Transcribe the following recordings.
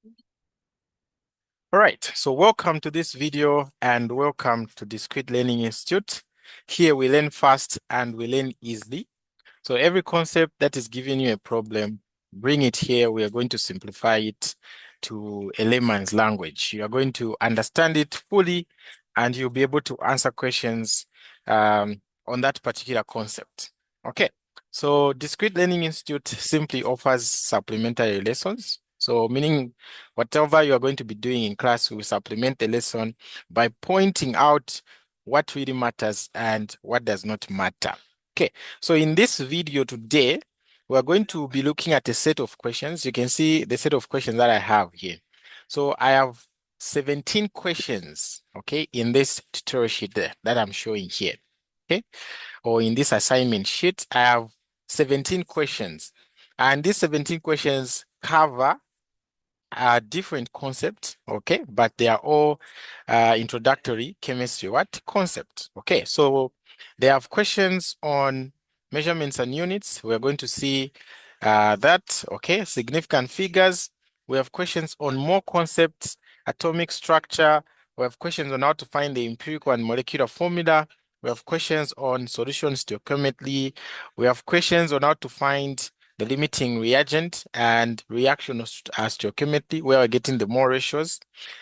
All right, so welcome to this video and welcome to Discrete Learning Institute. Here we learn fast and we learn easily. So every concept that is giving you a problem, bring it here. We are going to simplify it to a layman's language. You are going to understand it fully and you'll be able to answer questions on that particular concept. Okay, so Discrete Learning Institute simply offers supplementary lessons. So meaning whatever you are going to be doing in class, we will supplement the lesson by pointing out what really matters and what does not matter. Okay, so in this video today, we are going to be looking at a set of questions. You can see the set of questions that I have here. So I have 17 questions, okay, in this tutorial sheet that I'm showing here, okay? Or in this assignment sheet, I have 17 questions. And these 17 questions cover different concepts, okay, but they are all introductory chemistry concept. Okay, so they have questions on measurements and units. We're going to see that, okay, significant figures. We have questions on more concepts, atomic structure. We have questions on how to find the empirical and molecular formula. We have questions on solutions stoichiometry. We have questions on how to find the limiting reagent and reaction stoichiometry, where we're getting the more ratios.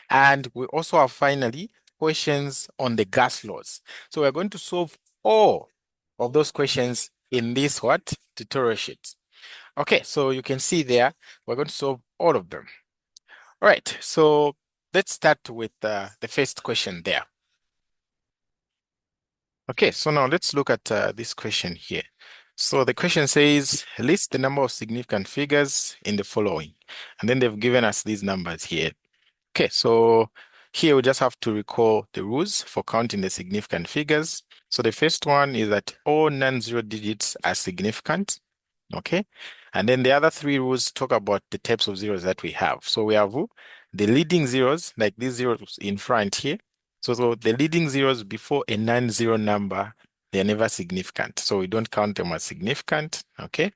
And we also have finally questions on the gas laws. So we're going to solve all of those questions in this tutorial sheet. Okay, so you can see there, we're going to solve all of them. All right, so let's start with the first question there. Okay, so now let's look at this question here. So the question says, list the number of significant figures in the following. And then they've given us these numbers here. Okay, so here we just have to recall the rules for counting the significant figures. So the first one is that all non-zero digits are significant. Okay, and then the other three rules talk about the types of zeros that we have. So we have the leading zeros, like these zeros in front here. So the leading zeros before a non-zero number, they're never significant. So we don't count them as significant. Okay,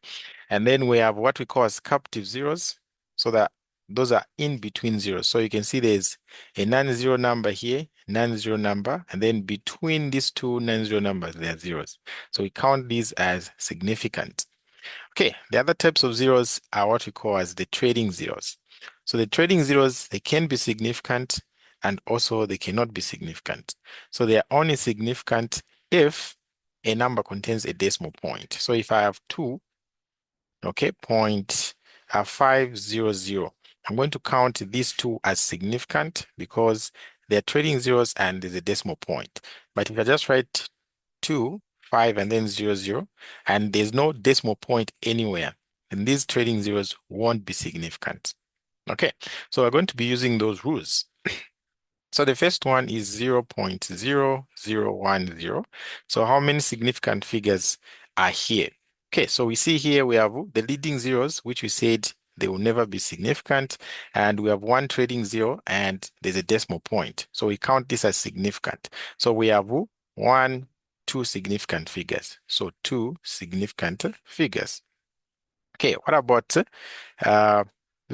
and then we have what we call as captive zeros. So that those are in between zeros. So you can see there's a non-zero number here, non-zero number, and then between these two non-zero numbers, there are zeros. So we count these as significant. Okay, the other types of zeros are what we call as the trading zeros. So the trading zeros, they can be significant and also they cannot be significant. So they are only significant if a number contains a decimal point. So if I have 2, okay, 0.500, I'm going to count these two as significant because they're trading zeros and there's a decimal point. But if I just write 2, 5, and then 0, and there's no decimal point anywhere, then these trading zeros won't be significant. Okay, so we're going to be using those rules. So the first one is 0.0010. So how many significant figures are here? Okay, so we see here we have the leading zeros, which we said they will never be significant. And we have one trading zero and there's a decimal point. So we count this as significant. So we have one, two significant figures. So two significant figures. Okay, what about this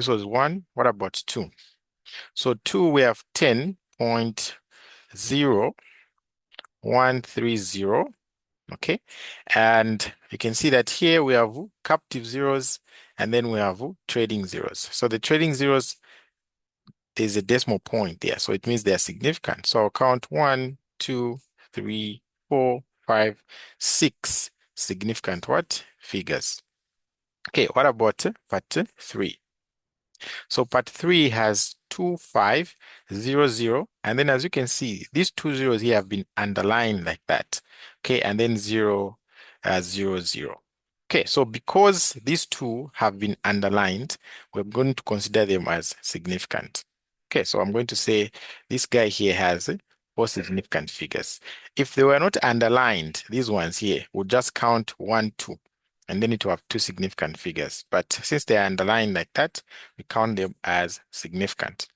was 1? What about 2? So 2, we have 10.0130. Okay, and you can see that here we have captive zeros and then we have trading zeros. So the trading zeros, there's a decimal point there, so it means they're significant. So I'll count 1, 2, 3, 4, 5, 6 significant figures. Okay, what about part 3? So part 3 has 2500, and then as you can see, these two zeros here have been underlined like that. Okay, and then 000. Okay, so because these two have been underlined, we're going to consider them as significant. Okay, so I'm going to say this guy here has 4 significant figures. If they were not underlined, these ones here would just count 1, 2, and then it will have 2 significant figures. But since they are underlined like that, we count them as significant.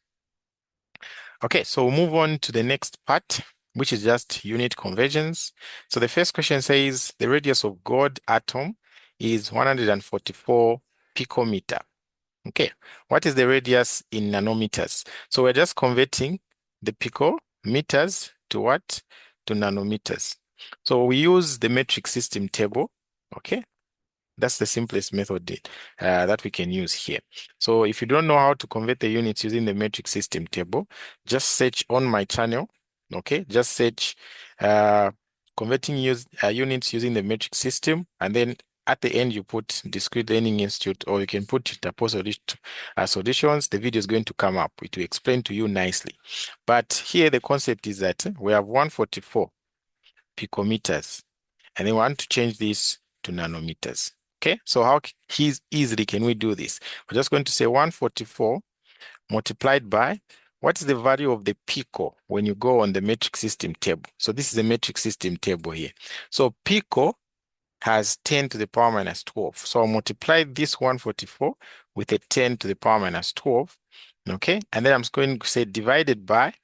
Okay, so we'll move on to the next part, which is just unit conversions. So the first question says the radius of gold atom is 144 picometer. Okay, what is the radius in nanometers? So we're just converting the picometers to what? To nanometers. So we use the metric system table. Okay, that's the simplest method that we can use here. So if you don't know how to convert the units using the metric system table, just search on my channel. Okay, just search uh, converting units using the metric system, and then at the end you put Discrete Learning Institute, or you can put solutions. The video is going to come up. It will explain to you nicely. But here the concept is that we have 144 picometers, and they want to change this to nanometers. Okay, so how easily can we do this? We're just going to say 144 multiplied by, what is the value of the pico when you go on the metric system table? So this is the metric system table here. So pico has 10 to the power minus 12. So I'll multiply this 144 with a 10 to the power minus 12. Okay, and then I'm going to say divided by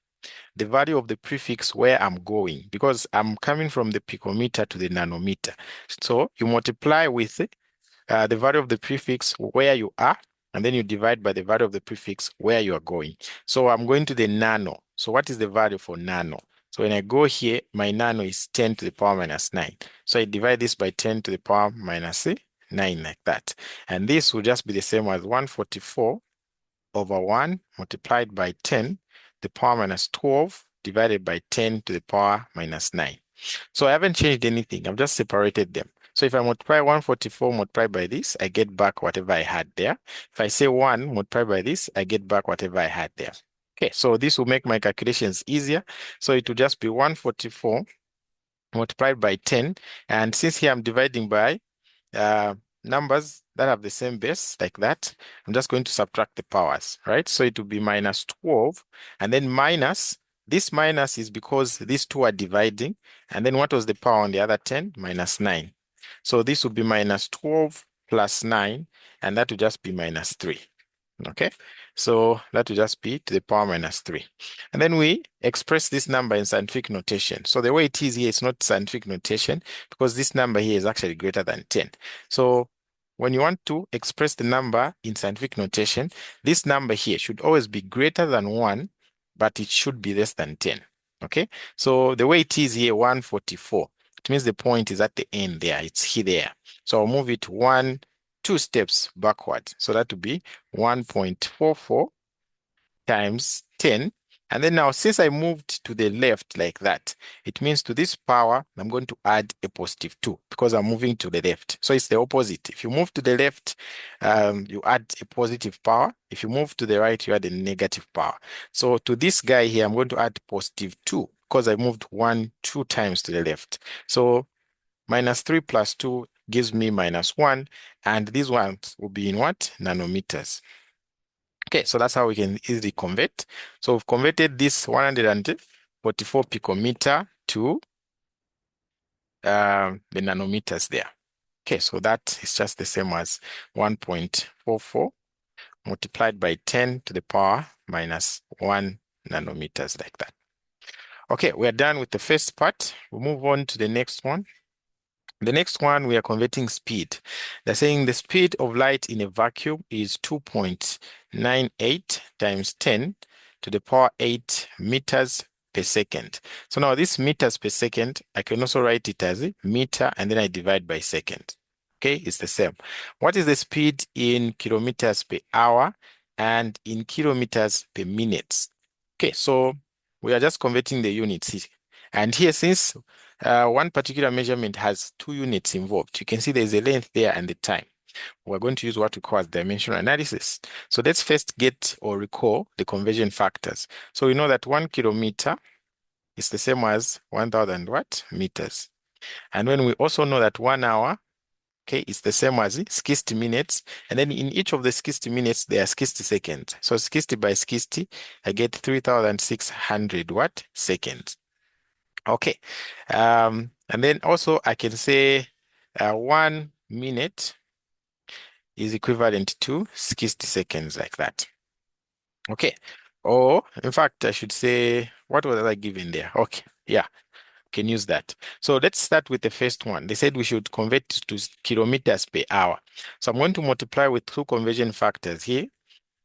the value of the prefix where I'm going, because I'm coming from the picometer to the nanometer. So you multiply with the value of the prefix where you are, and then you divide by the value of the prefix where you are going. So I'm going to the nano. So what is the value for nano? So when I go here, my nano is 10 to the power minus 9. So I divide this by 10 to the power minus 9 like that. And this will just be the same as 144 over 1 multiplied by 10 to the power minus 12 divided by 10 to the power minus 9. So I haven't changed anything. I've just separated them. So if I multiply 144 multiplied by this, I get back whatever I had there. If I say 1 multiplied by this, I get back whatever I had there. Okay, so this will make my calculations easier. So it will just be 144 multiplied by 10. And since here I'm dividing by uh, numbers that have the same base like that, I'm just going to subtract the powers, right? So it will be minus 12, and then minus, this minus is because these two are dividing, and then what was the power on the other 10? Minus 9. So this will be minus 12 plus 9, and that will just be minus 3. Okay, so that will just be to the power minus 3. And then we express this number in scientific notation. So the way it is here, it's not scientific notation because this number here is actually greater than 10. So when you want to express the number in scientific notation, this number here should always be greater than 1, but it should be less than 10. Okay, so the way it is here, 144, it means the point is at the end there. It's here there. So I'll move it 2 steps backward. So that would be 1.44 times 10. And then now, since I moved to the left like that, it means to this power, I'm going to add a positive 2 because I'm moving to the left. So it's the opposite. If you move to the left, you add a positive power. If you move to the right, you add a negative power. So to this guy here, I'm going to add positive 2 because I moved 2 times to the left. So minus 3 plus 2 gives me minus 1, and these ones will be in what? Nanometers. Okay, so that's how we can easily convert. So we've converted this 144 picometer to the nanometers there. Okay, so that is just the same as 1.44 multiplied by 10 to the power minus 1 nanometers like that. Okay, we are done with the first part. We'll move on to the next one. The next one, we are converting speed. They're saying the speed of light in a vacuum is 2.98 times 10 to the power 8 meters per second. So now this meters per second, I can also write it as a meter and then I divide by second. Okay, it's the same. What is the speed in kilometers per hour and in kilometers per minute? Okay, so we are just converting the units here. And here, since one particular measurement has 2 units involved, you can see there's a length there and the time. We're going to use what we call as dimensional analysis. So let's first get or recall the conversion factors. So we know that 1 kilometer is the same as 1,000 what? Meters. And when we also know that 1 hour, okay, it's the same as 60 minutes. And then in each of the 60 minutes, there are 60 seconds. So 60 by 60, I get 3,600 what? Seconds. Okay. And then also I can say 1 minute is equivalent to 60 seconds like that. Okay. Or in fact, I should say, what was I given there? Okay. Yeah. can use that. So let's start with the first one. They said we should convert to kilometers per hour. So I'm going to multiply with two conversion factors here.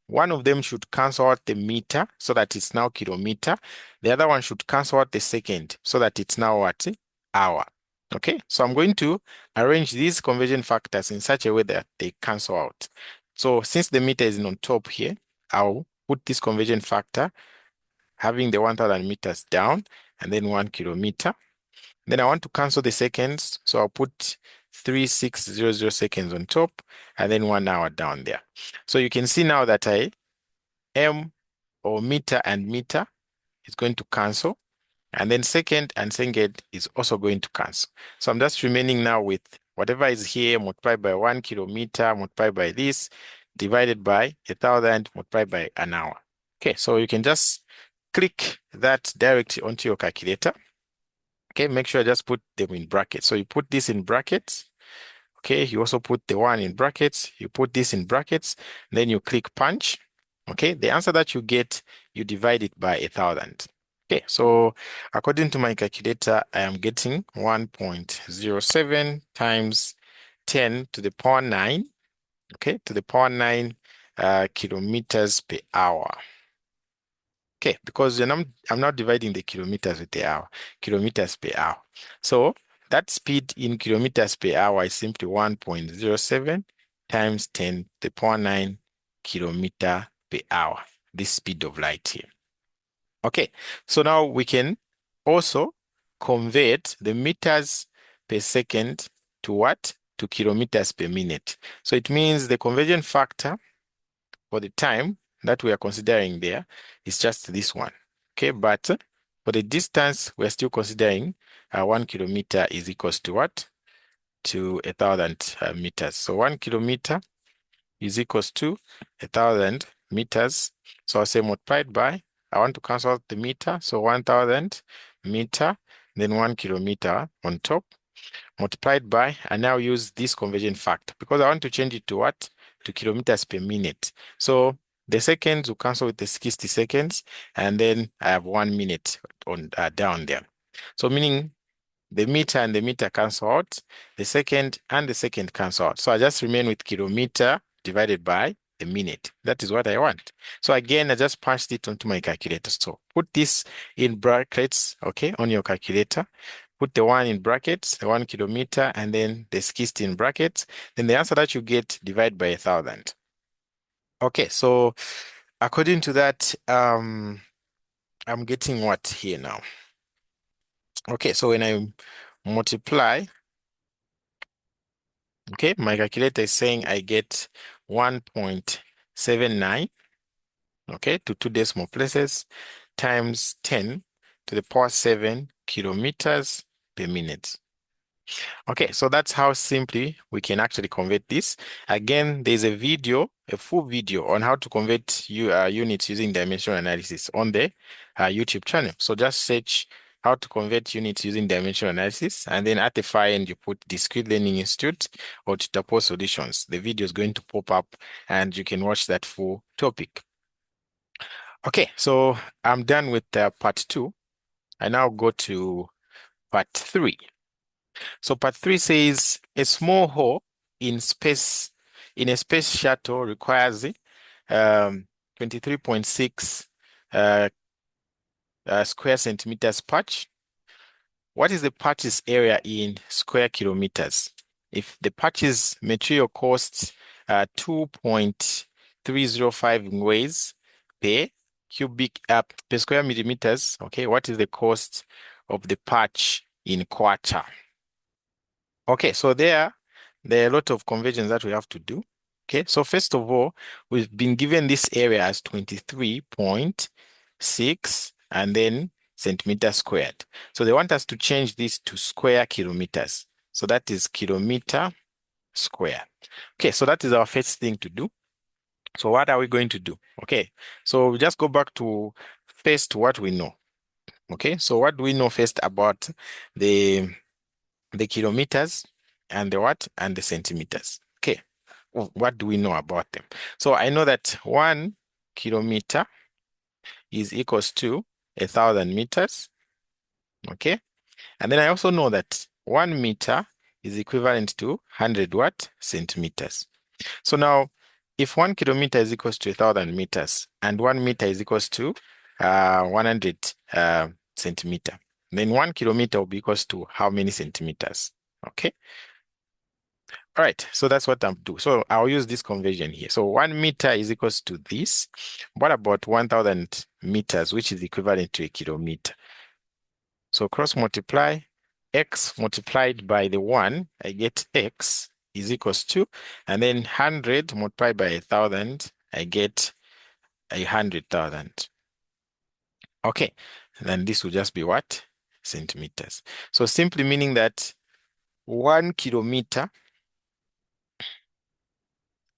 One of them should cancel out the meter so that it's now kilometer. The other one should cancel out the second so that it's now what? Hour. Okay, so I'm going to arrange these conversion factors in such a way that they cancel out. So since the meter is on top here, I'll put this conversion factor having the 1000 meters down and then 1 kilometer. Then I want to cancel the seconds, so I'll put 3600 seconds on top and then 1 hour down there. So you can see now that M or meter and meter is going to cancel, and then second and second is also going to cancel. So I'm just remaining now with whatever is here multiplied by 1 kilometer multiplied by this divided by 1000 multiplied by an hour. Okay, so you can just click that directly onto your calculator. Okay, make sure I just put them in brackets. So you put this in brackets. Okay, you also put the one in brackets. You put this in brackets. Then you click punch. Okay, the answer that you get, you divide it by 1000. Okay, so according to my calculator, I am getting 1.07 times 10 to the power 9. Okay, to the power 9 kilometers per hour. Okay, because I'm not dividing the kilometers with the hour, kilometers per hour. So that speed in kilometers per hour is simply 1.07 times 10 to the power 9 kilometer per hour, this speed of light here. Okay, so now we can also convert the meters per second to what? To kilometers per minute. So it means the conversion factor for the time that we are considering there is just this one. Okay, but for the distance, we're still considering 1 kilometer is equals to what? To 1000 meters. So 1 kilometer is equals to 1000 meters. So I'll say multiplied by, I want to cancel out the meter. So 1000 meter, then 1 kilometer on top, multiplied by, and now use this conversion factor because I want to change it to what? To kilometers per minute. So the seconds will cancel with the 60 seconds, and then I have 1 minute on down there. So meaning the meter and the meter cancel out, the second and the second cancel out. So I just remain with kilometer divided by the minute. That is what I want. So again, I just punched it onto my calculator. So put this in brackets, okay, on your calculator. Put the 1 in brackets, the 1 kilometer, and then the 60 in brackets. Then the answer that you get, divide by 1000. Okay, so according to that, I'm getting what here now? Okay, so when I multiply, okay, my calculator is saying I get 1.79, okay, to 2 decimal places times 10 to the power 7 kilometers per minute. Okay, so that's how simply we can actually convert this. Again, there's a video, a full video on how to convert units using dimensional analysis on the YouTube channel. So just search how to convert units using dimensional analysis, and then at the far end, you put Discrete Learning Institute or Tutapos Solutions. The video is going to pop up and you can watch that full topic. Okay, so I'm done with part 2. I now go to part 3. So part 3 says a small hole in space in a space shuttle requires 23.6 square centimeters patch. What is the patch's area in square kilometers? If the patch's material costs 2.305 ngways per per square millimeters, okay, what is the cost of the patch in kwacha? Okay, so there are a lot of conversions that we have to do. Okay, so first of all, we've been given this area as 23.6 and then centimeters squared. So they want us to change this to square kilometers. So that is kilometer square. Okay, so that is our first thing to do. So what are we going to do? Okay, so we just go back to first what we know. Okay, so what do we know first about the kilometers and the what and the centimeters? Okay, what do we know about them? So I know that 1 kilometer is equals to 1000 meters. Okay, And then I also know that 1 meter is equivalent to 100 what? Centimeters. So now, if 1 kilometer is equals to 1,000 meters and 1 meter is equals to 100 centimeter, then 1 kilometer will be equals to how many centimeters? Okay. All right, so that's what I'm doing. So I'll use this conversion here. So 1 meter is equals to this. What about 1,000 meters, which is equivalent to a kilometer? So cross multiply, x multiplied by the 1, I get x is equals to, and then 100 multiplied by 1,000, I get 100,000. Okay, then this will just be what? Centimeters. So simply meaning that 1 kilometer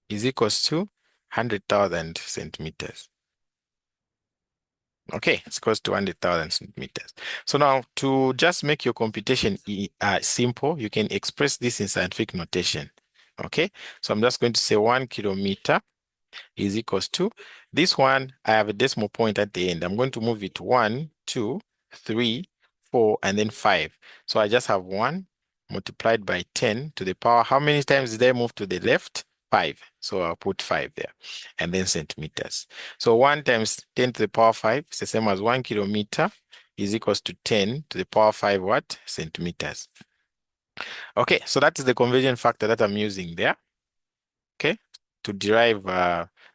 is equals to 100,000 centimeters. Okay, it's equals to 100,000 centimeters. So now to just make your computation simple, you can express this in scientific notation. Okay, so I'm just going to say 1 kilometer is equals to this one. I have a decimal point at the end. I'm going to move it 1, 2, 3, 4, and then 5. So I just have 1 multiplied by 10 to the power. How many times did I move to the left? 5. So I'll put 5 there. And then centimeters. So 1 times 10 to the power 5 is the same as 1 kilometer is equals to 10 to the power 5 what? Centimeters. Okay, so that is the conversion factor that I'm using there. Okay, to derive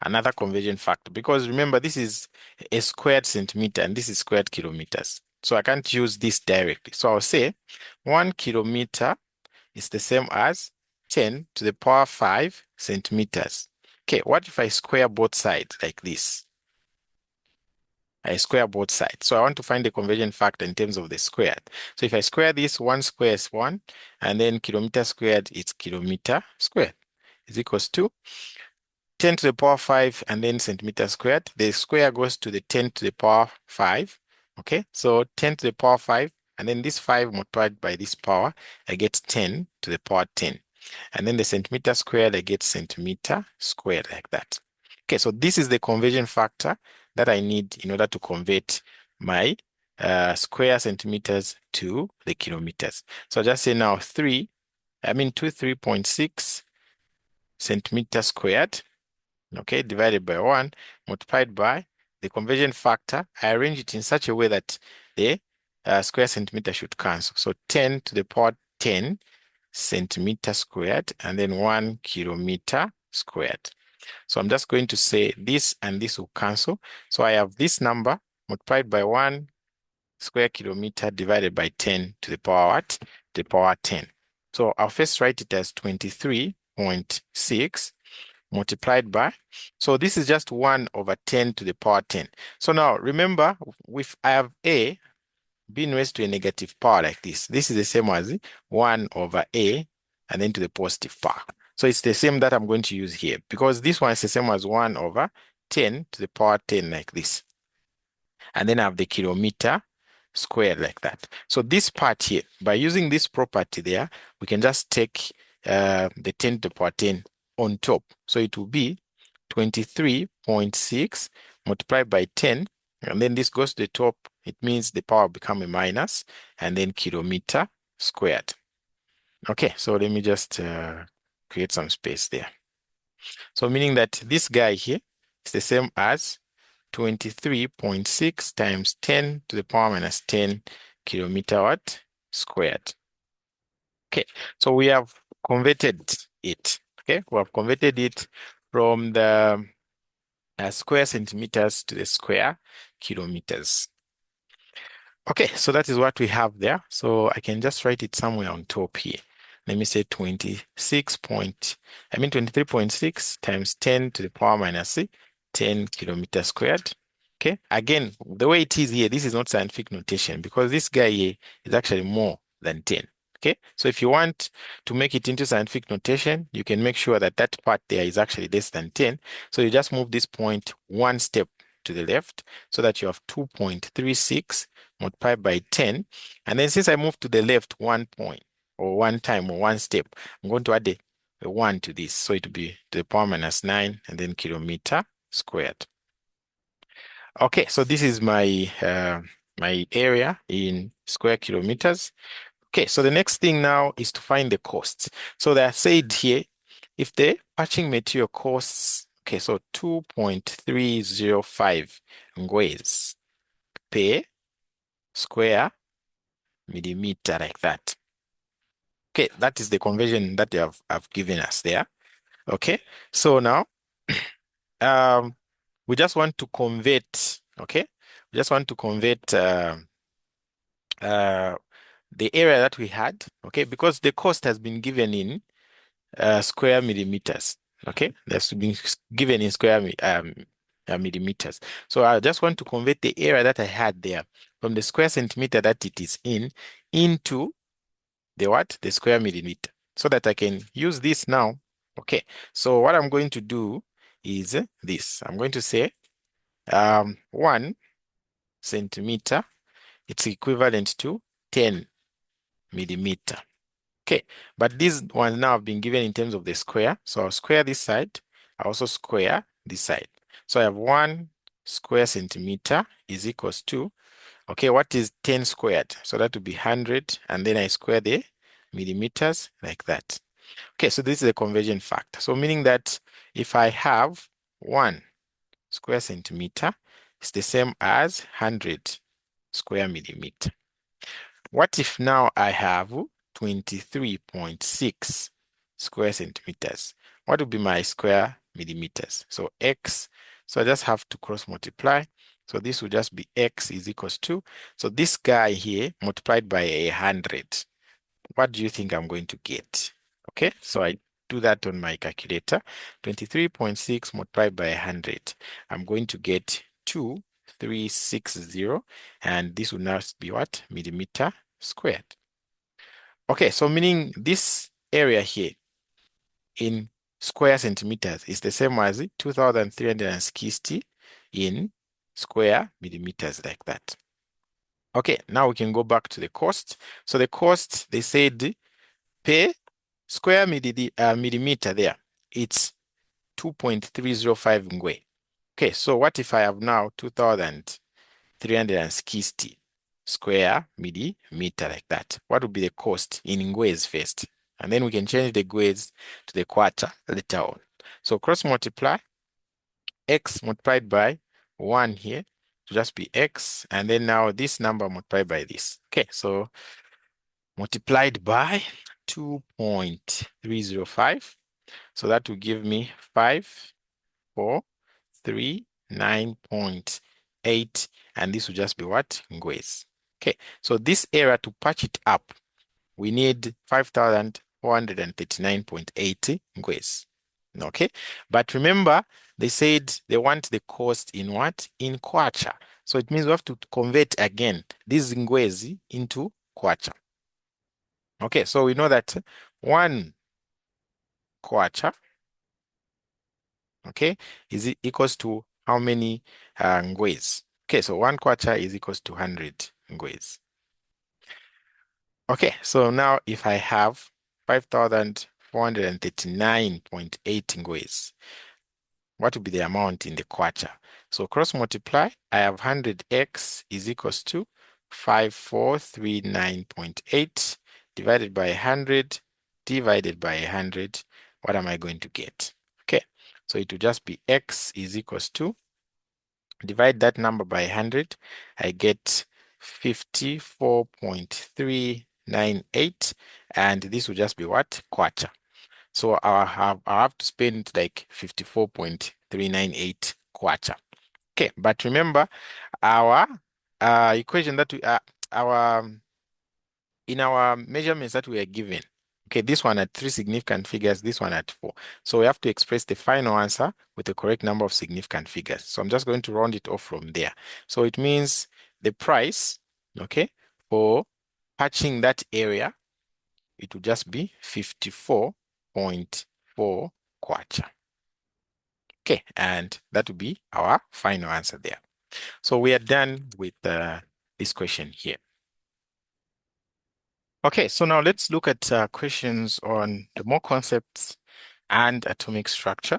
another conversion factor, because remember this is a squared centimeter and this is squared kilometers. So I can't use this directly. So I'll say 1 kilometer is the same as 10 to the power 5 centimeters. Okay, what if I square both sides like this? I square both sides. So I want to find the conversion factor in terms of the squared. So if I square this, 1 square is 1, and then kilometer squared is kilometer squared is equals to 10 to the power 5 and then centimeter squared. The square goes to the 10 to the power 5. Okay, so 10 to the power 5, and then this 5 multiplied by this power, I get 10 to the power 10. And then the centimeter squared, I get centimeter squared like that. Okay, so this is the conversion factor that I need in order to convert my square centimeters to the kilometers. So I'll just say now 3.6 centimeters squared, okay, divided by 1, multiplied by the conversion factor. I arrange it in such a way that the square centimeter should cancel. So 10 to the power 10 centimeter squared, and then 1 kilometer squared. So I'm just going to say this and this will cancel. So I have this number multiplied by 1 square kilometer divided by 10 to the power what? The power 10. So I'll first write it as 23.6 multiplied by, so this is just 1 over 10 to the power 10. So now remember, if I have a being raised to a negative power like this is the same as 1 over a and then to the positive power. So it's the same that I'm going to use here, because this one is the same as 1 over 10 to the power 10 like this. And then I have the kilometer squared like that. So this part here, by using this property there, we can just take the 10 to the power 10 on top. So it will be 23.6 multiplied by 10, and then this goes to the top. It means the power become a minus, and then kilometer squared. Okay, so let me just create some space there. So meaning that this guy here is the same as 23.6 times 10 to the power minus 10 kilometer what? Squared. Okay, so we have converted it. Okay, we have converted it from the square centimeters to the square kilometers. Okay, so that is what we have there. So I can just write it somewhere on top here. Let me say 23.6 times 10 to the power minus 10 kilometers squared. Okay, again, the way it is here, this is not scientific notation, because this guy here is actually more than 10. Okay, so if you want to make it into scientific notation, you can make sure that that part there is actually less than 10. So you just move this point 1 step to the left so that you have 2.36 multiplied by 10. And then since I moved to the left 1 point or 1 time or 1 step, I'm going to add a 1 to this. So it will be to the power minus 9 and then kilometer squared. Okay, so this is my my area in square kilometers. Okay, so the next thing now is to find the costs. So they are said here, if the patching material costs, okay, so 2.305 ngwes per square millimeter, like that. Okay, that is the conversion that they have given us there. Okay, so now we just want to convert, okay? We just want to convert uh, the area that we had, okay? Because the cost has been given in square millimeters, okay? That's been given in square millimeters. So I just want to convert the area that I had there from the square centimeter that it is in into the what? The square millimeter, so that I can use this now. Okay, so what I'm going to do is this. I'm going to say 1 centimeter, it's equivalent to 10 millimeter. Okay, but these ones now have been given in terms of the square. So I'll square this side. I also square this side. So I have 1 square centimeter is equals to, okay, what is 10 squared? So that would be 100, and then I square the millimeters like that. Okay, so this is a conversion factor. So meaning that if I have 1 square centimeter, it's the same as 100 square millimeter. What if now I have 23.6 square centimeters? What would be my square millimeters? So x, so I just have to cross multiply. So this will just be x is equals to, so this guy here multiplied by 100. What do you think I'm going to get? Okay, so I do that on my calculator. 23.6 multiplied by 100. I'm going to get 2360, and this will now be what? Millimeter squared. Okay, so meaning this area here in square centimeters is the same as 2,360 in square millimeters, like that. Okay, now we can go back to the cost. So the cost, they said per square millimeter there, it's 2.305 ngwe. Okay, so what if I have now 2,360 square millimeter, like that? What would be the cost in ngwes first? And then we can change the ngwes to the quarter later on. So cross multiply, x multiplied by 1 here to just be x, and then now this number multiplied by this. Okay, so multiplied by 2.305. So that will give me 5,439.8, and this will just be what? Ngwes. Okay, so this area, to patch it up, we need 5,439.8 ngwes. Okay, but remember, they said they want the cost in what? In kwacha. So it means we have to convert again these ngwes into kwacha. Okay, so we know that 1 kwacha, okay, is it equals to how many ngwes? Okay, so 1 kwacha is equals to 100 ngwes. Okay, so now if I have 5,439.8 ngwes, what would be the amount in the kwacha? So cross multiply, I have 100x is equals to 5,439.8 divided by 100 divided by 100. What am I going to get? Okay, so it will just be x is equals to, divide that number by 100, I get 54.398, and this will just be what? Quarter. So I have to spend like 54.398 quarter. Okay, but remember our equation that we our in our measurements that we are given. Okay, this one had 3 significant figures, this one had 4. So we have to express the final answer with the correct number of significant figures. So I'm just going to round it off from there. So it means the price, okay, for patching that area, it will just be 54.4 kwacha. Okay, and that will be our final answer there. So we are done with this question here. Okay, so now let's look at questions on the more concepts and atomic structure.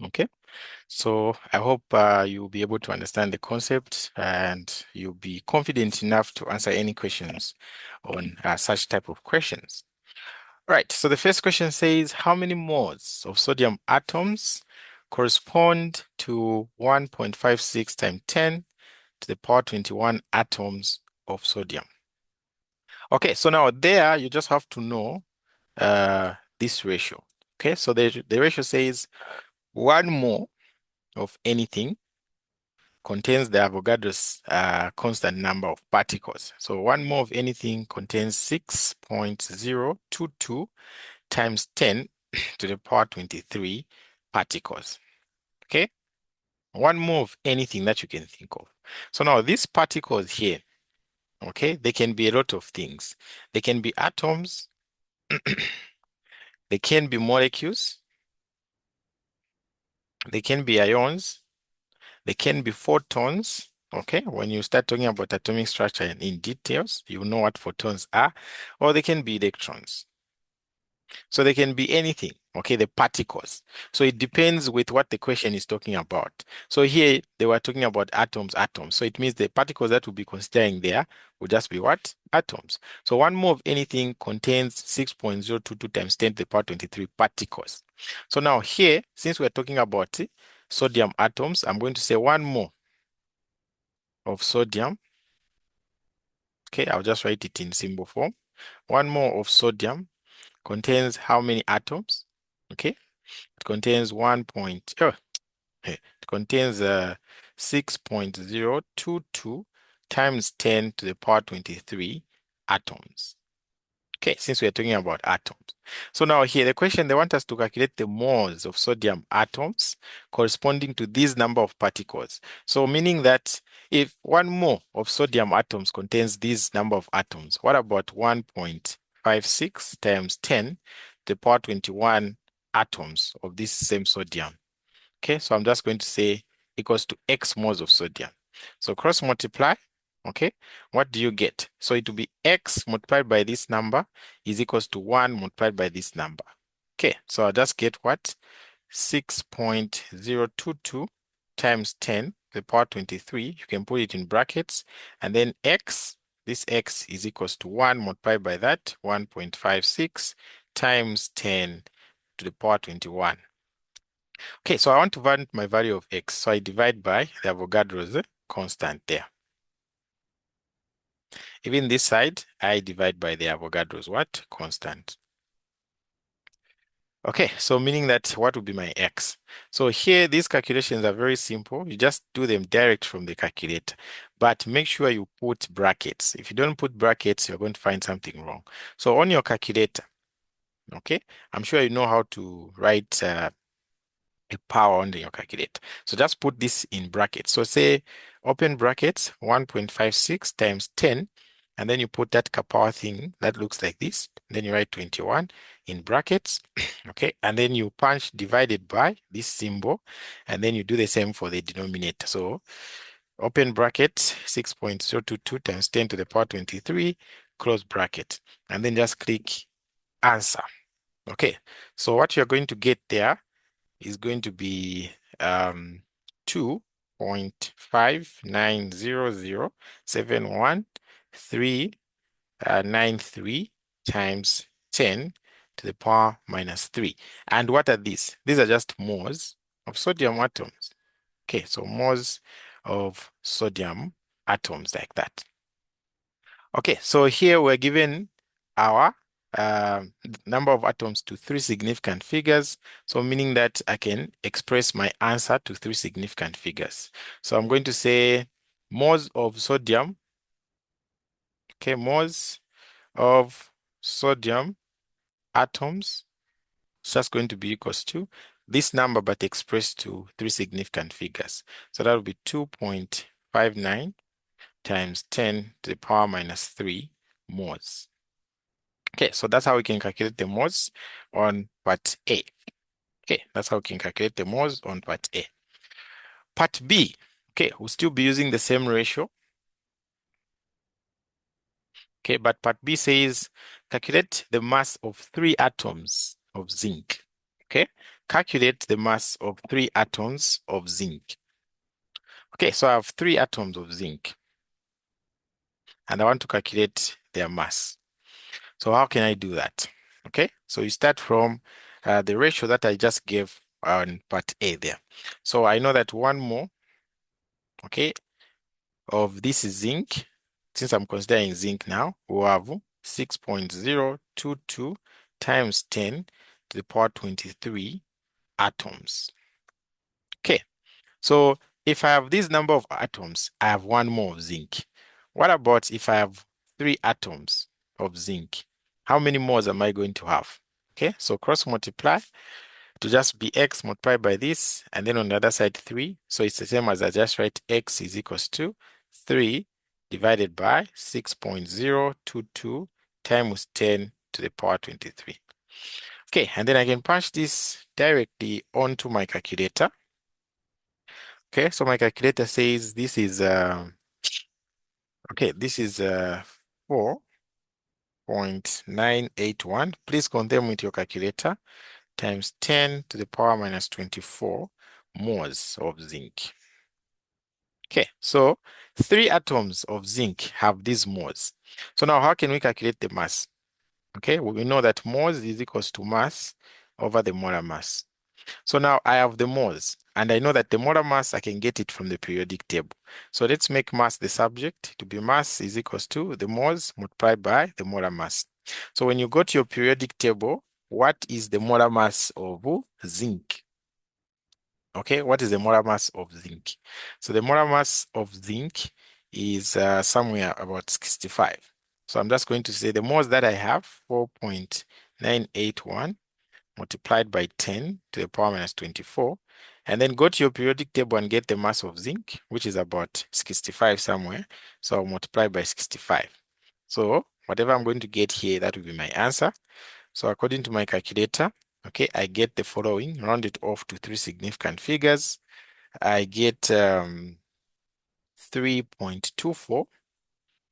Okay, So I hope you'll be able to understand the concept and you'll be confident enough to answer any questions on such type of questions. Right, so the first question says, how many moles of sodium atoms correspond to 1.56 times 10 to the power 21 atoms of sodium? Okay, so now there you just have to know this ratio. Okay, so the ratio says 1 mole of anything contains the Avogadro's constant number of particles. So 1 mole of anything contains 6.022 times 10 to the power 23 particles. Okay, 1 mole of anything that you can think of. So now these particles here, okay, they can be a lot of things. They can be atoms, they can be molecules, they can be ions, they can be photons. Okay, when you start talking about atomic structure in details, you know what photons are, or they can be electrons. So they can be anything, okay, the particles. So it depends with what the question is talking about. So here they were talking about atoms. So it means the particles that we'll be considering there will just be what? Atoms. So 1 mole of anything contains 6.022 times 10 to the power 23 particles. So now here, since we're talking about sodium atoms, I'm going to say 1 mole of sodium. Okay, I'll just write it in symbol form. 1 mole of sodium contains how many atoms? Okay, it contains it contains 6.022 times 10 to the power 23 atoms. Okay, since we're talking about atoms. So now here, the question, they want us to calculate the moles of sodium atoms corresponding to this number of particles. So meaning that if 1 mole of sodium atoms contains this number of atoms, what about 1.56 times 10 to the power 21 atoms of this same sodium? Okay, so I'm just going to say equals to X moles of sodium. So cross multiply, okay, what do you get? So it will be X multiplied by this number is equals to 1 multiplied by this number. Okay, so I'll just get what? 6.022 times 10 to the power 23. You can put it in brackets. And then X, this X is equals to 1 multiplied by that, 1.56 times 10 to the power 21. Okay, so I want to find my value of X. So I divide by the Avogadro's constant there. Even this side, I divide by the Avogadro's what? Constant. Okay, so meaning that what would be my X? So here, these calculations are very simple. You just do them direct from the calculator. But make sure you put brackets. If you don't put brackets, you're going to find something wrong. So on your calculator, okay, I'm sure you know how to write a power under your calculator. So just put this in brackets. So say open brackets 1.56 times 10, and then you put that power thing that looks like this. Then you write 21 in brackets, okay, and then you punch divided by this symbol, and then you do the same for the denominator. So open bracket 6.022 times 10 to the power 23, close bracket, and then just click answer. Okay, so what you're going to get there is going to be 2.59007139 times 10 to the power minus 3. And what are these? These are just moles of sodium atoms. Okay, so moles of sodium atoms like that. Okay, so here we're given our number of atoms to 3 significant figures. So meaning that I can express my answer to 3 significant figures. So I'm going to say moles of sodium. Okay, moles of sodium atoms. It's just going to be equals to this number, but expressed to 3 significant figures. So that will be 2.59 times 10 to the power minus 3 moles. Okay, so that's how we can calculate the moles on part A. Okay, that's how we can calculate the moles on part A. Part B, okay, we'll still be using the same ratio. Okay, but part B says calculate the mass of 3 atoms of zinc. Okay, calculate the mass of 3 atoms of zinc. Okay, so I have 3 atoms of zinc, and I want to calculate their mass. So how can I do that? Okay, so you start from the ratio that I just gave on part A there. So I know that 1 mole, okay, of this zinc, since I'm considering zinc now, we have 6.022 times 10 to the power 23 atoms. Okay, so if I have this number of atoms, I have 1 mole of zinc. What about if I have 3 atoms of zinc? How many moles am I going to have? Okay, so cross multiply to just be x multiplied by this, and then on the other side 3. So it's the same as I just write x is equals to 3 divided by 6.022 times 10 to the power 23. Okay, and then I can punch this directly onto my calculator. Okay, so my calculator says this is this is 4.981. Please confirm with your calculator, times 10 to the power minus 24 moles of zinc. Okay, so 3 atoms of zinc have these moles. So now how can we calculate the mass? Okay, well, we know that moles is equals to mass over the molar mass. So now I have the moles, and I know that the molar mass, I can get it from the periodic table. So let's make mass the subject. To be mass is equals to the moles multiplied by the molar mass. So when you go to your periodic table, what is the molar mass of zinc? Okay, what is the molar mass of zinc? So the molar mass of zinc is somewhere about 65. So I'm just going to say the moles that I have, 4.981 multiplied by 10 to the power minus 24, and then go to your periodic table and get the mass of zinc, which is about 65 somewhere. So I'll multiply by 65. So whatever I'm going to get here, that will be my answer. So according to my calculator, okay, I get the following, round it off to 3 significant figures. I get 3.24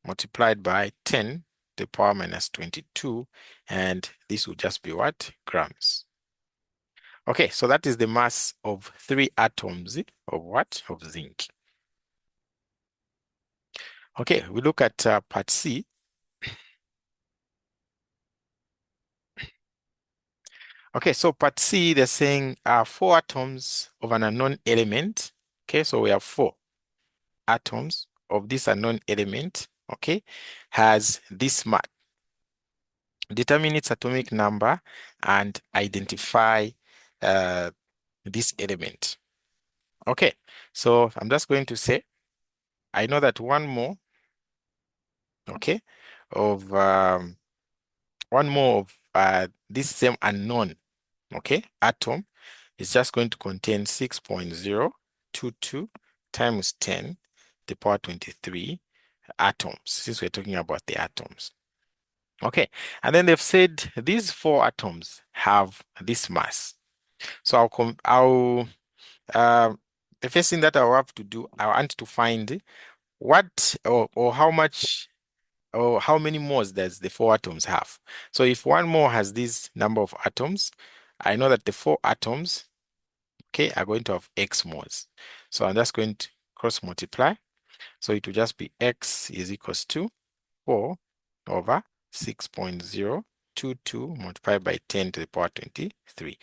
multiplied by 10 to the power minus 22, and this will just be what? Grams. Okay, so that is the mass of 3 atoms of what? Of zinc. Okay, we look at part C. Okay, so part C, they're saying 4 atoms of an unknown element. Okay, so we have 4 atoms of this unknown element, okay, has this mass. Determine its atomic number and identify this element. Okay, so I'm just going to say, I know that 1 mole, okay, of 1 mole of this same unknown, okay, atom is just going to contain 6.022 times 10 to the power 23 atoms, since we're talking about the atoms. Okay, and then they've said these 4 atoms have this mass. So the first thing that I'll have to do, I want to find what or how much or how many moles does the 4 atoms have. So if 1 mole has this number of atoms, I know that the 4 atoms, okay, are going to have x moles. So I'm just going to cross multiply. So it will just be x is equals to 4 over 6.022 multiplied by 10 to the power 23.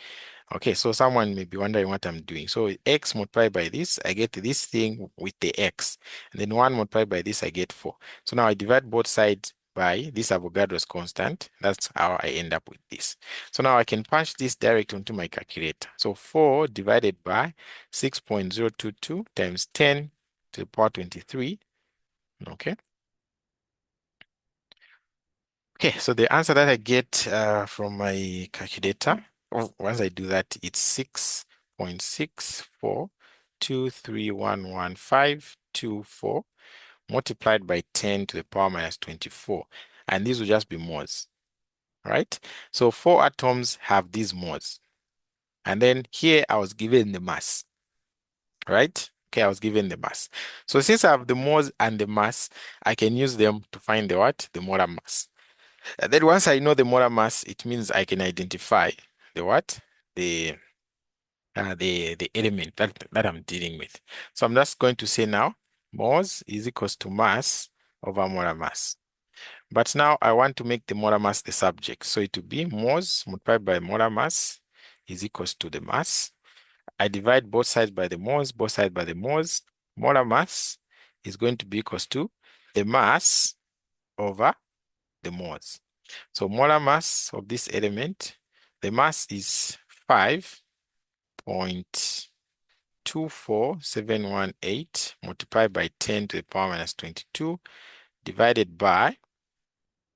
Okay, so someone may be wondering what I'm doing. So x multiplied by this, I get this thing with the x. And then 1 multiplied by this, I get 4. So now I divide both sides by this Avogadro's constant. That's how I end up with this. So now I can punch this direct onto my calculator. So 4 divided by 6.022 times 10 to the power 23. Okay. Okay, so the answer that I get from my calculator, once I do that, it's 6.6423111524 multiplied by 10 to the power minus 24. And these will just be moles, right? So 4 atoms have these moles. And then here I was given the mass, right? Okay, I was given the mass. So since I have the moles and the mass, I can use them to find the what? The molar mass. And then once I know the molar mass, it means I can identify the what? The the element that I'm dealing with. So I'm just going to say now moles is equals to mass over molar mass. But now I want to make the molar mass the subject. So it will be moles multiplied by molar mass is equals to the mass. I divide both sides by the moles, both sides by the moles. Molar mass is going to be equals to the mass over the moles. So molar mass of this element, the mass is 5.24718 multiplied by 10 to the power minus 22 divided by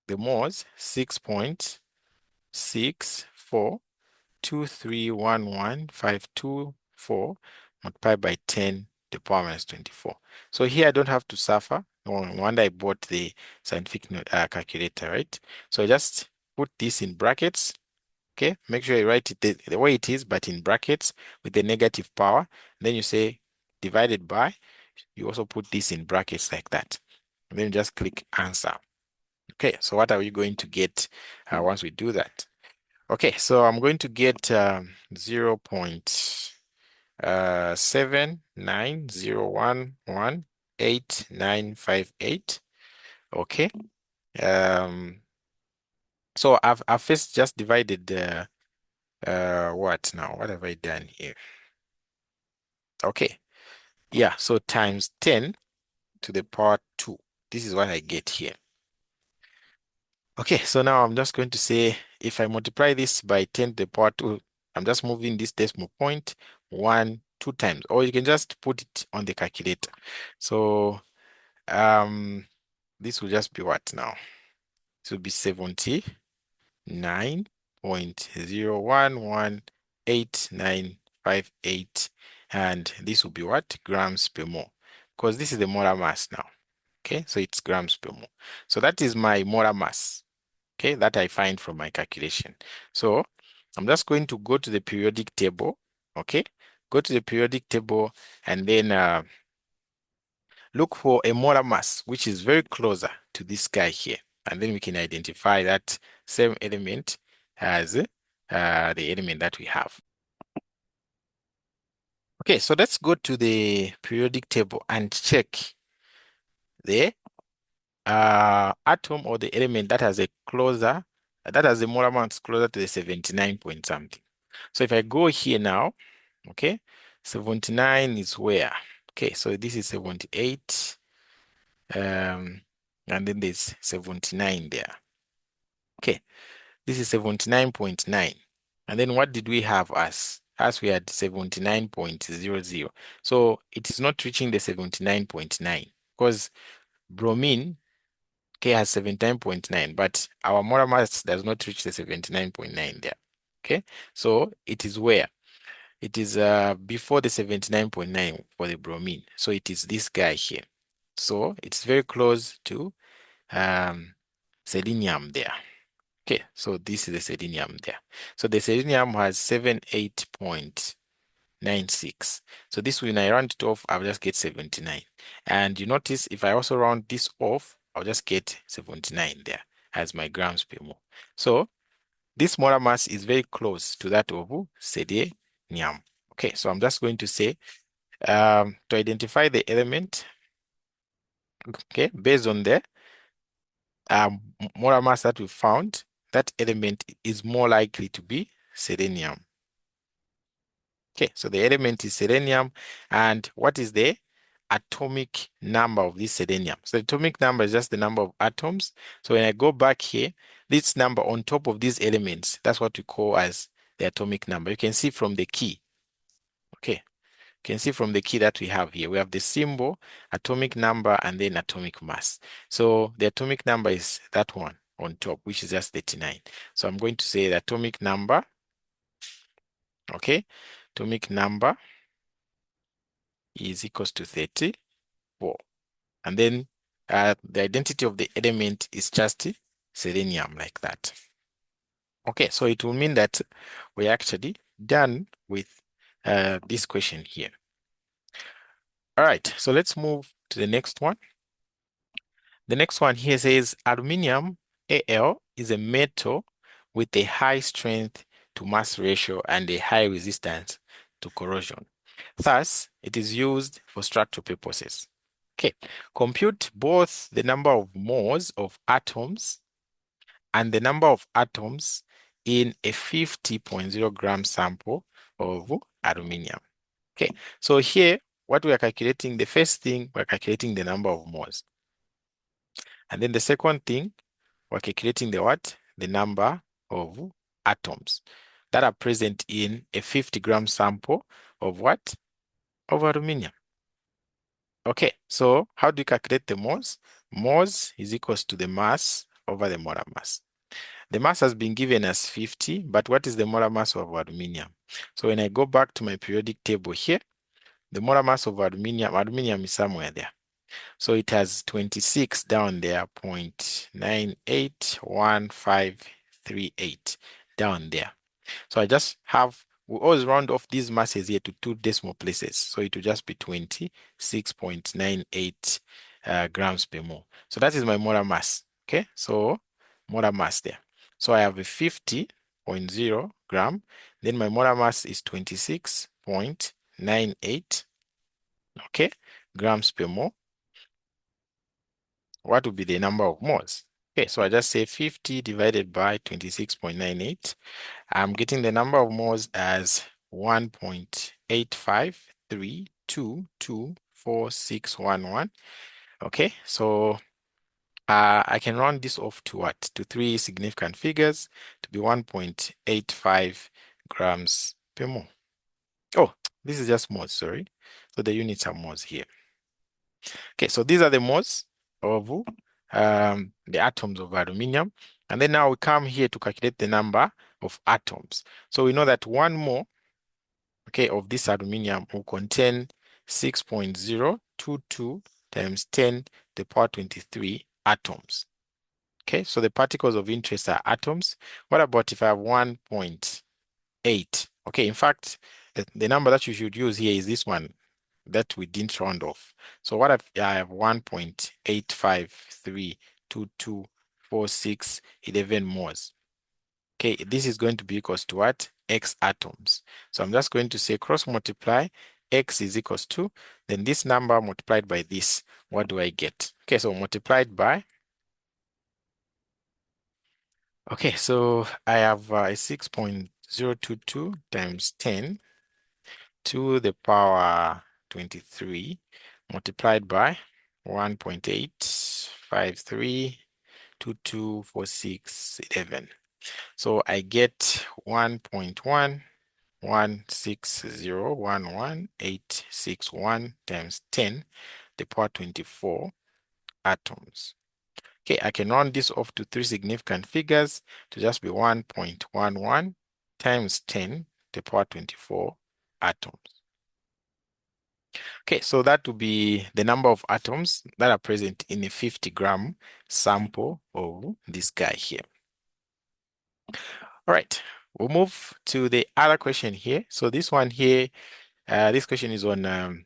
the moles 6.642311.524 multiplied by 10 to the power minus 24. So here I don't have to suffer. No wonder I bought the scientific calculator, right? So I just put this in brackets. Okay, make sure you write it the way it is, but in brackets with the negative power. Then you say divided by. You also put this in brackets like that. And then you just click answer. Okay, so what are we going to get once we do that? Okay, so I'm going to get 0.79011898. Okay. So I've first just divided the what now? What have I done here? Okay. Yeah, so times 10 to the power 2. This is what I get here. Okay, so now I'm just going to say if I multiply this by 10 to the power 2, I'm just moving this decimal point 2 times, or you can just put it on the calculator. So this will just be what now? This will be 79.0118958, and this will be what? Grams per mole, because this is the molar mass now. Okay, so it's grams per mole. So that is my molar mass, okay, that I find from my calculation. So I'm just going to go to the periodic table, okay? Go to the periodic table and then look for a molar mass, which is very closer to this guy here. And then we can identify that same element as the element that we have. Okay, so let's go to the periodic table and check the atom or the element that has a closer, that has the molar mass closer to the 79 point something. So if I go here now, okay, 79 is where? Okay, so this is 78, and then there's 79 there. Okay, this is 79.9. And then what did we have as? As we had 79.00. So it is not reaching the 79.9 because bromine, okay, has 79.9, but our molar mass does not reach the 79.9 there. Okay, so it is where? It is before the 79.9 for the bromine. So it is this guy here. So it's very close to selenium there. Okay, so this is the selenium there. So the selenium has 78.96. So this, when I round it off, I'll just get 79. And you notice if I also round this off, I'll just get 79 there as my grams per mole. So this molar mass is very close to that of selenium. Okay, so I'm just going to say to identify the element, okay, based on the molar mass that we found, that element is more likely to be selenium. Okay, so the element is selenium, and what is the atomic number of this selenium? So the atomic number is just the number of atoms. So when I go back here, this number on top of these elements, that's what we call as the atomic number. You can see from the key. Okay, you can see from the key that we have here. We have the symbol, atomic number, and then atomic mass. So the atomic number is that one on top, which is just 39. So I'm going to say the atomic number, okay, atomic number is equals to 34. And then the identity of the element is just selenium, like that. Okay, so it will mean that we're actually done with this question here. All right, so let's move to the next one. The next one here says aluminium Al is a metal with a high strength to mass ratio and a high resistance to corrosion. Thus, it is used for structural purposes. Okay, compute both the number of moles of atoms and the number of atoms in a 50.0 gram sample of aluminium. Okay, so here, what we are calculating, the first thing, we're calculating the number of moles. And then the second thing, we're calculating the what? The number of atoms that are present in a 50-gram sample of what? Of aluminium. Okay, so how do you calculate the moles? Moles is equals to the mass over the molar mass. The mass has been given as 50, but what is the molar mass of aluminium? So when I go back to my periodic table here, the molar mass of aluminium is somewhere there. So it has 26 down there, 0.981538 down there. So I just have, we always round off these masses here to 2 decimal places. So it will just be 26.98 grams per mole. So that is my molar mass. Okay, so molar mass there. So I have a 50.0 gram. Then my molar mass is 26.98, okay, grams per mole. What would be the number of moles? Okay, so I just say 50 divided by 26.98. I'm getting the number of moles as 1.853224611. Okay, so I can round this off to what? To 3 significant figures to be 1.85 grams per mole. Oh, this is just moles, sorry. So the units are moles here. Okay, so these are the moles of the atoms of aluminium. And then now we come here to calculate the number of atoms. So we know that 1 mole, okay, of this aluminium will contain 6.022 times 10 to the power 23 atoms. Okay, so the particles of interest are atoms. What about if I have 1.8? Okay, in fact, the number that you should use here is this one that we didn't round off. So what if I have 1.853224611 moles? Okay, this is going to be equals to what? X atoms. So I'm just going to say cross multiply, X is equals to, then this number multiplied by this, what do I get? Okay, so multiplied by, okay, so I have 6.022 times 10 to the power 23 multiplied by 1.853224611. So I get 1.116011861 times 10 to the power 24 atoms. Okay, I can round this off to 3 significant figures to just be 1.11 times 10 to the power 24 atoms. Okay, so that would be the number of atoms that are present in a 50-gram sample of this guy here. All right, we'll move to the other question here. So this one here, this question is on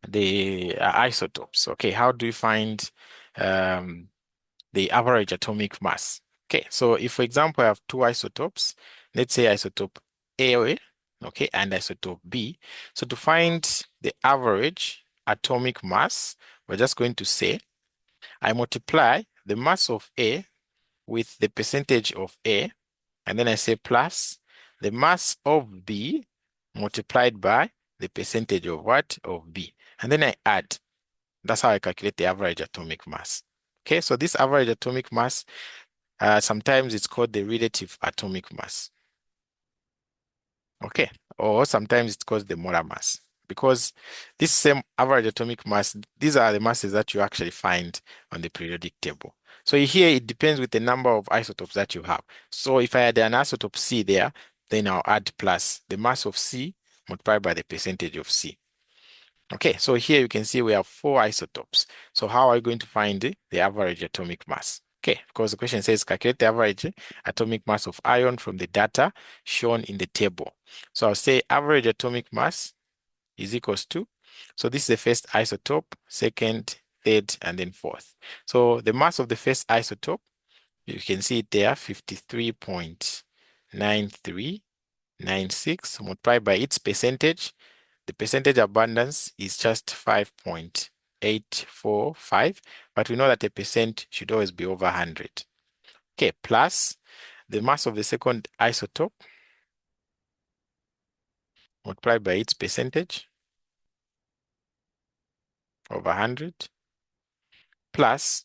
the isotopes. Okay, how do you find the average atomic mass? Okay, so if, for example, I have 2 isotopes, let's say isotope A, okay, and isotope B. So to find the average atomic mass, we're just going to say, I multiply the mass of A with the percentage of A, and then I say plus the mass of B multiplied by the percentage of what? Of B. And then I add. That's how I calculate the average atomic mass. Okay, so this average atomic mass, sometimes it's called the relative atomic mass. Okay, or sometimes it's called the molar mass. Because this same average atomic mass, these are the masses that you actually find on the periodic table. So here it depends with the number of isotopes that you have. So if I had an isotope C there, then I'll add plus the mass of C multiplied by the percentage of C. Okay, so here you can see we have 4 isotopes. So how are we going to find the average atomic mass? Okay, because the question says calculate the average atomic mass of iron from the data shown in the table. So I'll say average atomic mass is equals to, so this is the first isotope, second, third, and then fourth. So the mass of the first isotope, you can see it there, 53.93 0.96 multiplied by its percentage. The percentage abundance is just 5.845, but we know that a percent should always be over 100. Okay, plus the mass of the second isotope multiplied by its percentage over 100, plus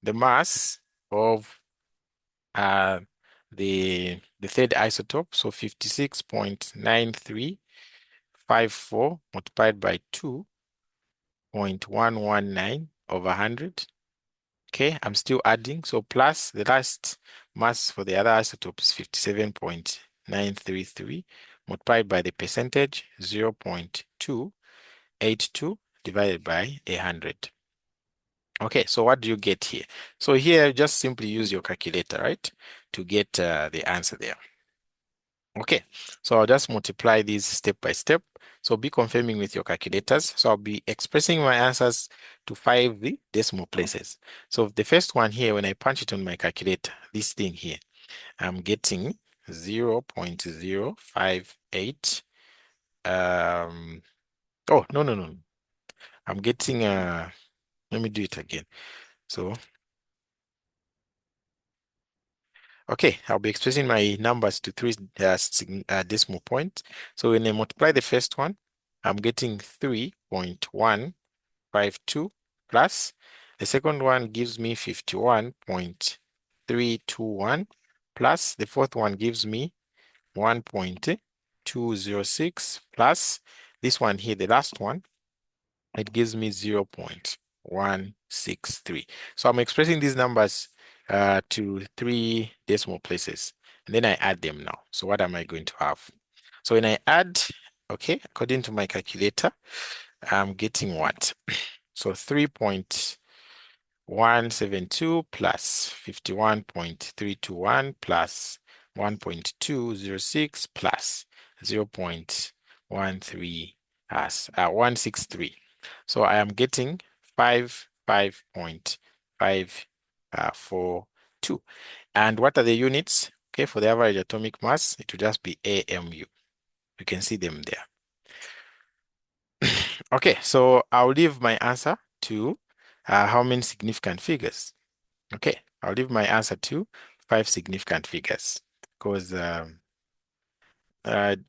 the mass of the third isotope, so 56.9354 multiplied by 2.119 over 100. Okay, I'm still adding. So plus the last mass for the other isotope is 57.933 multiplied by the percentage 0.282 divided by 100. Okay, so what do you get here? So here, just simply use your calculator, right, to get the answer there. Okay, so I'll just multiply these step by step. So be confirming with your calculators. So I'll be expressing my answers to 5 decimal places. So the first one here, when I punch it on my calculator, this thing here, I'm getting 0.058. Oh, no. I'm getting, let me do it again. So, okay, I'll be expressing my numbers to 3 decimal points. So when I multiply the first one, I'm getting 3.152 plus the second one gives me 51.321 plus the fourth one gives me 1.206 plus this one here, the last one, it gives me 0.163. So I'm expressing these numbers to 3 decimal places, and then I add them now. So what am I going to have? So when I add, okay, according to my calculator, I'm getting what? So 3.172 plus 51.321 plus 1.206 plus 0.163. So I am getting 5.542. And what are the units? Okay, for the average atomic mass, it will just be AMU. You can see them there. Okay, so I'll leave my answer to how many significant figures? Okay, I'll leave my answer to 5 significant figures because it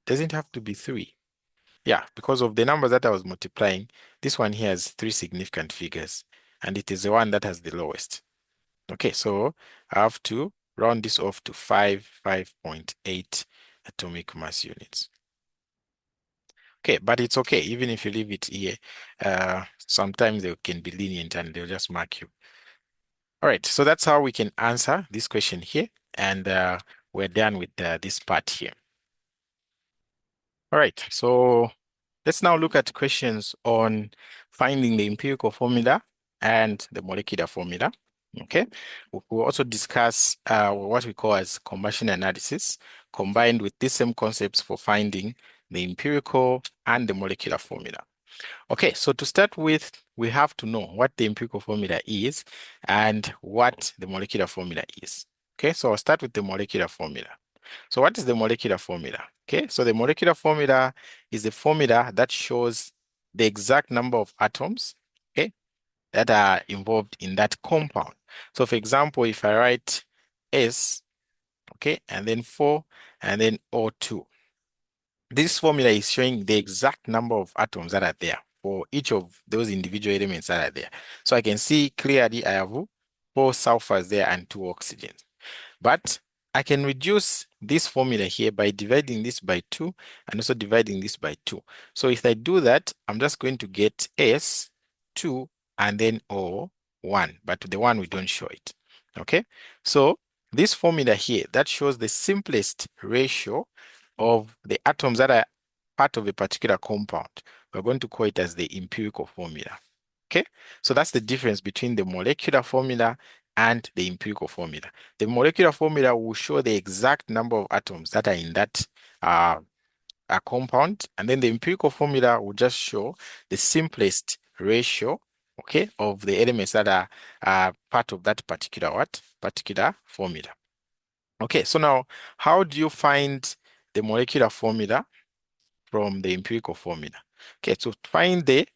doesn't have to be 3. Yeah, because of the numbers that I was multiplying, this one here has 3 significant figures, and it is the one that has the lowest. Okay, so I have to round this off to 5.8 atomic mass units. Okay, but it's okay, even if you leave it here, sometimes they can be lenient and they'll just mark you. All right, so that's how we can answer this question here, and we're done with this part here. All right, so let's now look at questions on finding the empirical formula and the molecular formula. Okay, we'll also discuss what we call as combustion analysis, combined with these same concepts for finding the empirical and the molecular formula. Okay, so to start with, we have to know what the empirical formula is and what the molecular formula is. Okay, so I'll start with the molecular formula. So what is the molecular formula? Okay, so the molecular formula is the formula that shows the exact number of atoms, okay, that are involved in that compound. So for example, if I write S, okay, and then 4, and then O2, this formula is showing the exact number of atoms that are there for each of those individual elements that are there. So I can see clearly I have 4 sulfurs there and 2 oxygens. But I can reduce this formula here by dividing this by 2 and also dividing this by 2. So if I do that, I'm just going to get S2 and then O1, but the one we don't show it. Okay, so this formula here that shows the simplest ratio of the atoms that are part of a particular compound, we're going to call it as the empirical formula. Okay, so that's the difference between the molecular formula and the empirical formula. The molecular formula will show the exact number of atoms that are in that compound, and then the empirical formula will just show the simplest ratio, okay, of the elements that are part of that particular formula. Okay, so now how do you find the molecular formula from the empirical formula. Okay, so to find the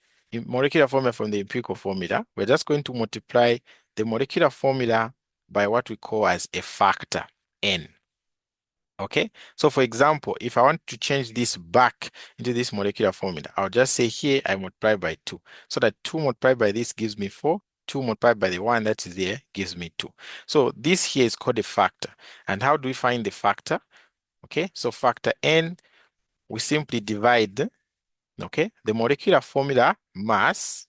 molecular formula from the empirical formula, we're just going to multiply the molecular formula by what we call as a factor, n. Okay, so for example, if I want to change this back into this molecular formula, I'll just say here I multiply by 2. So that 2 multiplied by this gives me 4. 2 multiplied by the 1 that is there gives me 2. So this here is called a factor. And how do we find the factor? Okay, so factor n, we simply divide, okay, the molecular formula mass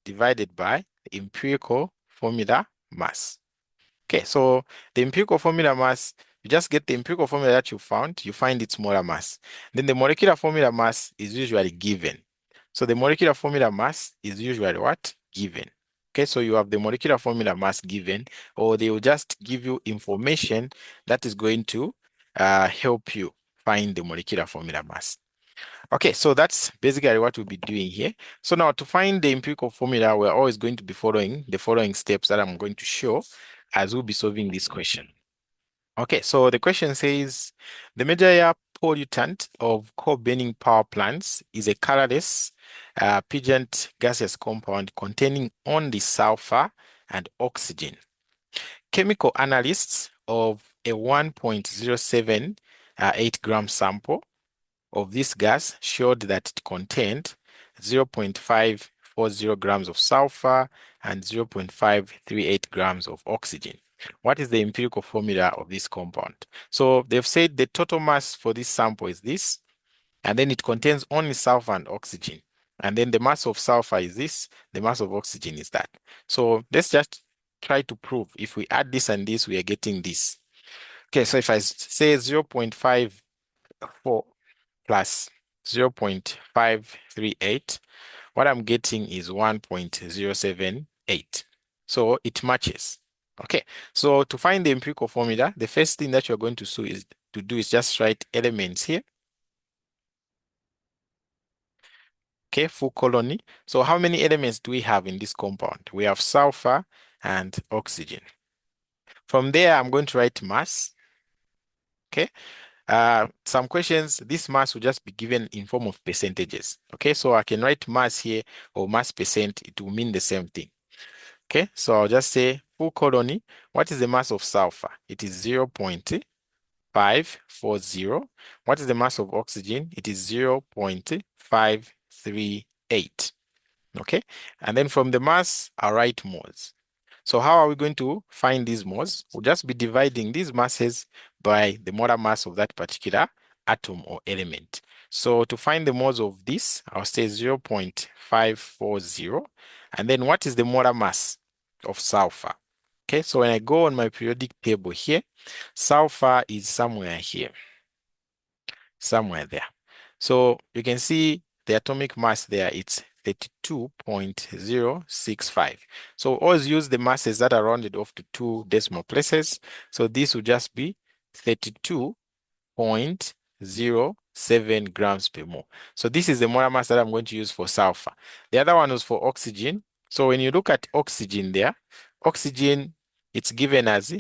divided by the empirical formula mass. Okay, so the empirical formula mass, you just get the empirical formula that you found, you find its molar mass. Then the molecular formula mass is usually given. So the molecular formula mass is usually what? Given. Okay, so you have the molecular formula mass given, or they will just give you information that is going to help you find the molecular formula mass. Okay, so that's basically what we'll be doing here. So now to find the empirical formula, we're always going to be following the following steps that I'm going to show as we'll be solving this question. Okay, so the question says, the major air pollutant of coal-burning power plants is a colorless, pungent gaseous compound containing only sulfur and oxygen. Chemical analysts of a 1.078 gram sample of this gas showed that it contained 0.540 grams of sulfur and 0.538 grams of oxygen. What is the empirical formula of this compound? So they've said the total mass for this sample is this, and then it contains only sulfur and oxygen. And then the mass of sulfur is this, the mass of oxygen is that. So let's just try to prove if we add this and this, we are getting this. Okay, so if I say 0.54 plus 0.538, what I'm getting is 1.078. So it matches. Okay, so to find the empirical formula, the first thing that you're going to do is just write elements here. Okay, full colony. So how many elements do we have in this compound? We have sulfur and oxygen. From there, I'm going to write mass. Okay, some questions, this mass will just be given in form of percentages. Okay, so I can write mass here or mass percent, it will mean the same thing. Okay, so I'll just say full colony. What is the mass of sulfur? It is 0.540. What is the mass of oxygen? It is 0.538. Okay, and then from the mass, I'll write moles. So how are we going to find these moles? We'll just be dividing these masses by the molar mass of that particular atom or element. So to find the moles of this, I'll say 0.540. And then what is the molar mass of sulfur? Okay, so when I go on my periodic table here, sulfur is somewhere here, somewhere there. So you can see the atomic mass there, it's 32.065. So always use the masses that are rounded off to 2 decimal places. So this will just be 32.07 grams per mole. So this is the molar mass that I'm going to use for sulfur. The other one was for oxygen. So when you look at oxygen there, oxygen, it's given as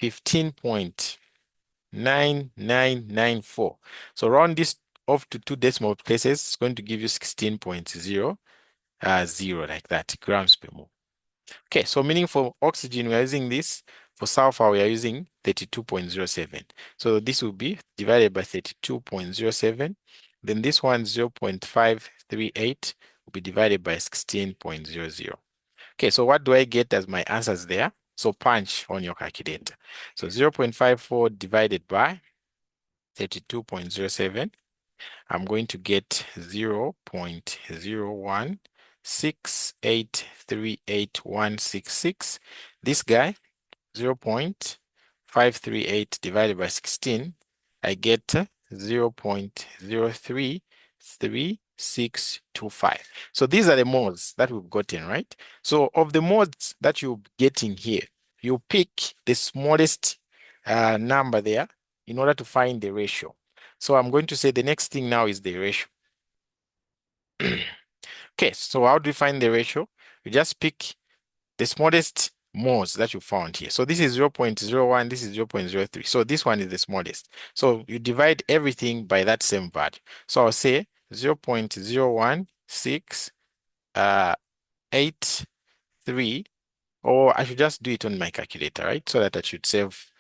15.9994. So round this off to 2 decimal places, it's going to give you 16.00 like that, grams per mole. Okay, so meaning for oxygen, we are using this. For sulfur, we are using 32.07. So this will be divided by 32.07. Then this one, 0.538, will be divided by 16.00. Okay, so what do I get as my answers there? So punch on your calculator. So 0.54 divided by 32.07. I'm going to get 0.016838166. This guy, 0.538 divided by 16, I get 0.033625. So these are the moles that we've gotten, right? So of the moles that you're getting here, you pick the smallest number there in order to find the ratio. So I'm going to say the next thing now is the ratio. Okay, so how do we find the ratio? You just pick the smallest moles that you found here. So this is 0.01, this is 0.03. So this one is the smallest. So you divide everything by that same value. So I'll say 0.01683, or I should just do it on my calculator, right? So that I should save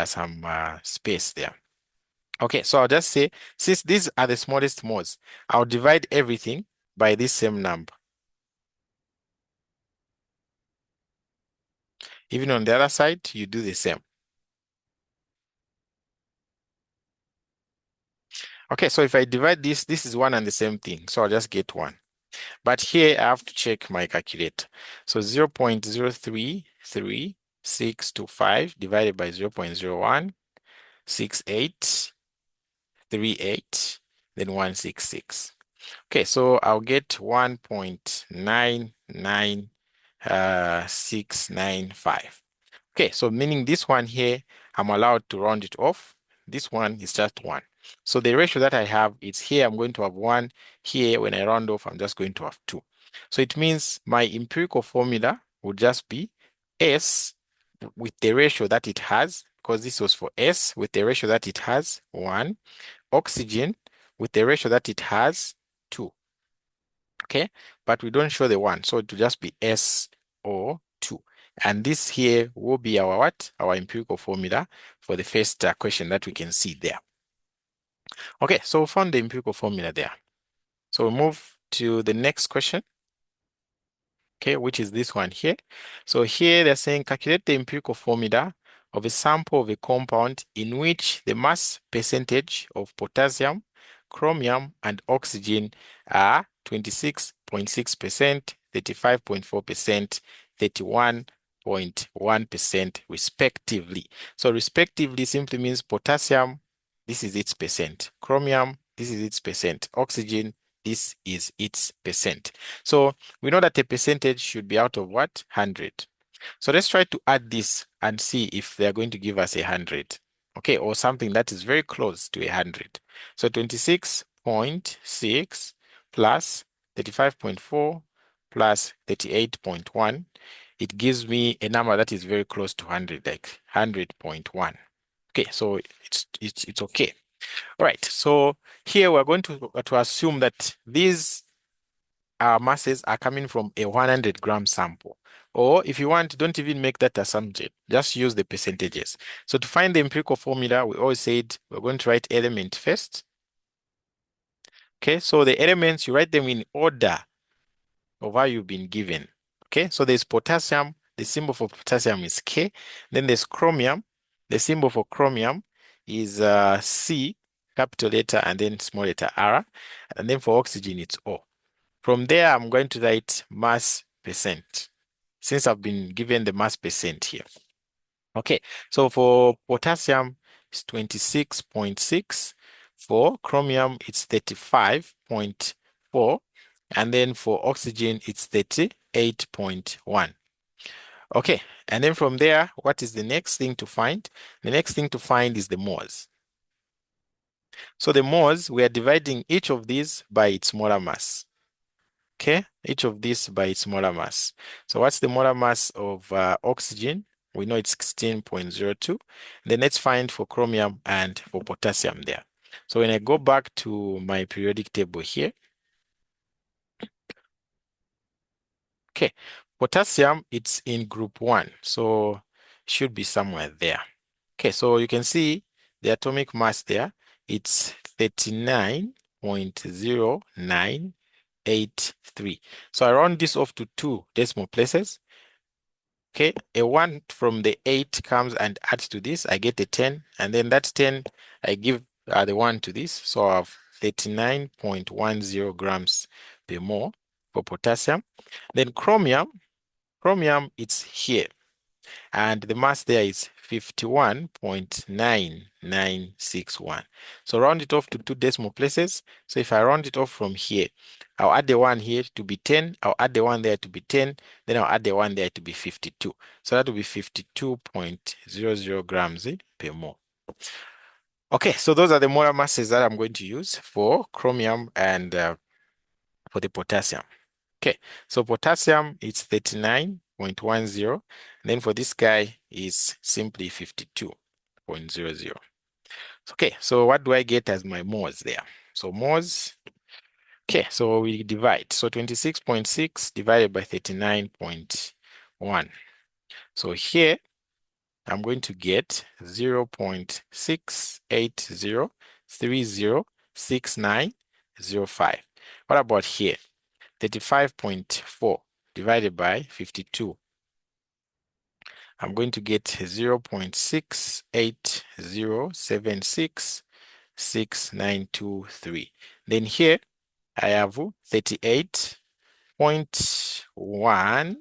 some space there. Okay, so I'll just say, since these are the smallest moles, I'll divide everything by this same number. Even on the other side, you do the same. Okay, so if I divide this is one and the same thing. So I'll just get one. But here I have to check my calculator. So 0.033625 divided by 0.016838, then 166. Okay, so I'll get 1.99695. Okay, so meaning this one here, I'm allowed to round it off. This one is just one. So the ratio that I have is here, I'm going to have one. Here, when I round off, I'm just going to have two. So it means my empirical formula would just be S with the ratio that it has, because this was for S, with the ratio that it has, 1, oxygen with the ratio that it has, 2. Okay, but we don't show the 1, so it will just be SO2. And this here will be our what? Our empirical formula for the first question that we can see there. Okay, so we found the empirical formula there. So we move to the next question. Okay, which is this one here. So here they're saying calculate the empirical formula of a sample of a compound in which the mass percentage of potassium, chromium, and oxygen are 26.6%, 35.4%, 31.1% respectively. So respectively simply means potassium, this is its percent. Chromium, this is its percent. Oxygen, this is its percent. So we know that the percentage should be out of what? 100. So let's try to add this and see if they're going to give us 100. Okay, or something that is very close to 100. So 26.6 plus 35.4 plus 38.1. It gives me a number that is very close to 100, like 100.1. Okay, so it's okay. All right, so here we're going to assume that these masses are coming from a 100-gram sample. Or if you want, don't even make that assumption. Just use the percentages. So to find the empirical formula, we always said we're going to write element first. Okay, so the elements, you write them in order of how you've been given. Okay, so there's potassium. The symbol for potassium is K. Then there's chromium. The symbol for chromium is C, capital letter, and then small letter R. And then for oxygen, it's O. From there, I'm going to write mass percent, since I've been given the mass percent here. Okay, so for potassium, it's 26.6. For chromium, it's 35.4. And then for oxygen, it's 38.1. Okay, and then from there, what is the next thing to find? The next thing to find is the moles. So the moles, we are dividing each of these by its molar mass. Okay, each of these by its molar mass. So what's the molar mass of oxygen? We know it's 16.02. Then let's find for chromium and for potassium there. So when I go back to my periodic table here, okay, potassium, it's in group 1, so it should be somewhere there. Okay, so you can see the atomic mass there, it's 39.0983. So I round this off to 2 decimal places. Okay, a 1 from the 8 comes and adds to this. I get a 10, and then that 10, I give the 1 to this. So I have 39.10 grams per mole for potassium. Then chromium, it's here. And the mass there is 51.9961. So round it off to 2 decimal places. So if I round it off from here, I'll add the 1 here to be 10. I'll add the 1 there to be 10. Then I'll add the 1 there to be 52. So that will be 52.00 grams per mole. Okay, so those are the molar masses that I'm going to use for chromium and for the potassium. Okay, so potassium, it's 39 0.10. And then for this guy is simply 52.00. Okay, so what do I get as my moles there? So moles, okay, so we divide. So 26.6 divided by 39.1. So here, I'm going to get 0.680306905. What about here? 35.4 divided by 52. I'm going to get 0.680766923. Then here, I have 38.1.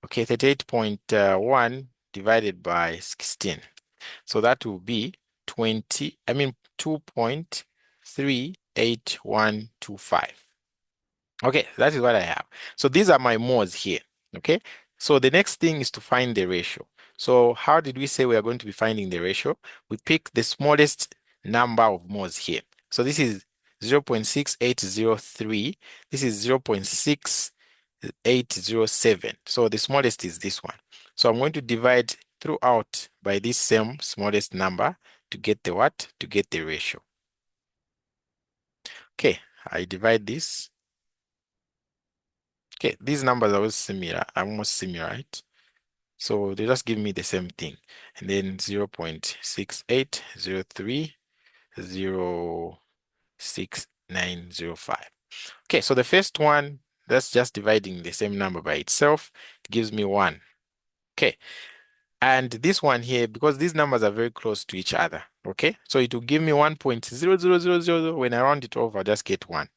Okay, 38.1 divided by 16. So that will be 2.38125. Okay, that is what I have. So these are my moles here. Okay, so the next thing is to find the ratio. So how did we say we are going to be finding the ratio? We pick the smallest number of moles here. So this is 0.6803. This is 0.6807. So the smallest is this one. So I'm going to divide throughout by this same smallest number to get the what? To get the ratio. Okay, I divide this. Okay, these numbers are almost similar, right? So they just give me the same thing. And then 0.6803.06905. Okay, so the first one, that's just dividing the same number by itself. It gives me 1. Okay, and this one here, because these numbers are very close to each other, okay? So it will give me 1.00000. When I round it off, I'll just get 1.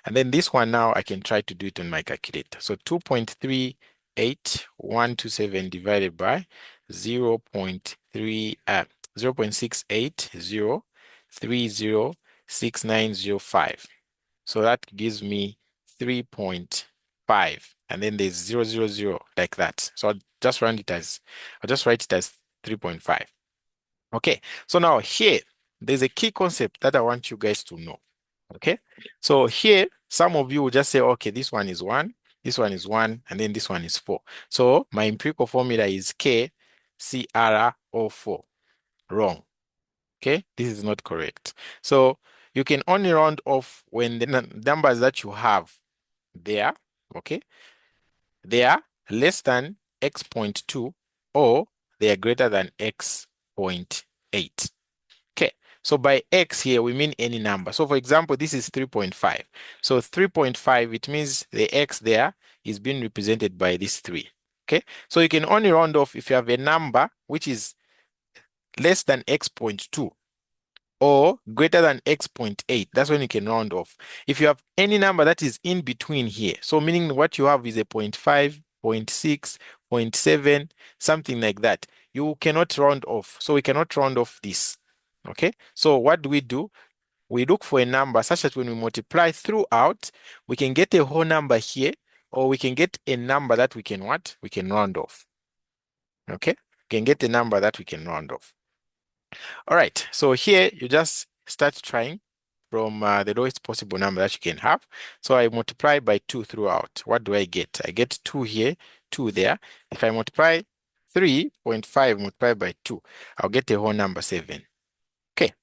And then this one now, I can try to do it on my calculator. So 2.38127 divided by 0.680306905. So that gives me 3.5. And then there's 000 like that. So I'll just write it as 3.5. Okay, so now here, there's a key concept that I want you guys to know. Okay, so here, some of you will just say, okay, this one is 1, this one is 1, and then this one is 4. So my empirical formula is KCrO4. Wrong. Okay, this is not correct. So you can only round off when the numbers that you have there, okay, they are less than x.2 or they are greater than x.8. Okay, so by x here, we mean any number. So for example, this is 3.5. So 3.5, it means the x there is being represented by this 3. Okay, so you can only round off if you have a number which is less than x.2 or greater than x.8. That's when you can round off. If you have any number that is in between here, so meaning what you have is a 0.5, 0.6, 0.7, something like that, you cannot round off. So we cannot round off this. Okay, so what do? We look for a number such that when we multiply throughout, we can get a whole number here, or we can get a number that we can what? We can round off. Okay, we can get a number that we can round off. All right, so here you just start trying from the lowest possible number that you can have. So I multiply by 2 throughout. What do I get? I get 2 here, 2 there. If I multiply 3.5 multiplied by 2, I'll get a whole number 7. Okay,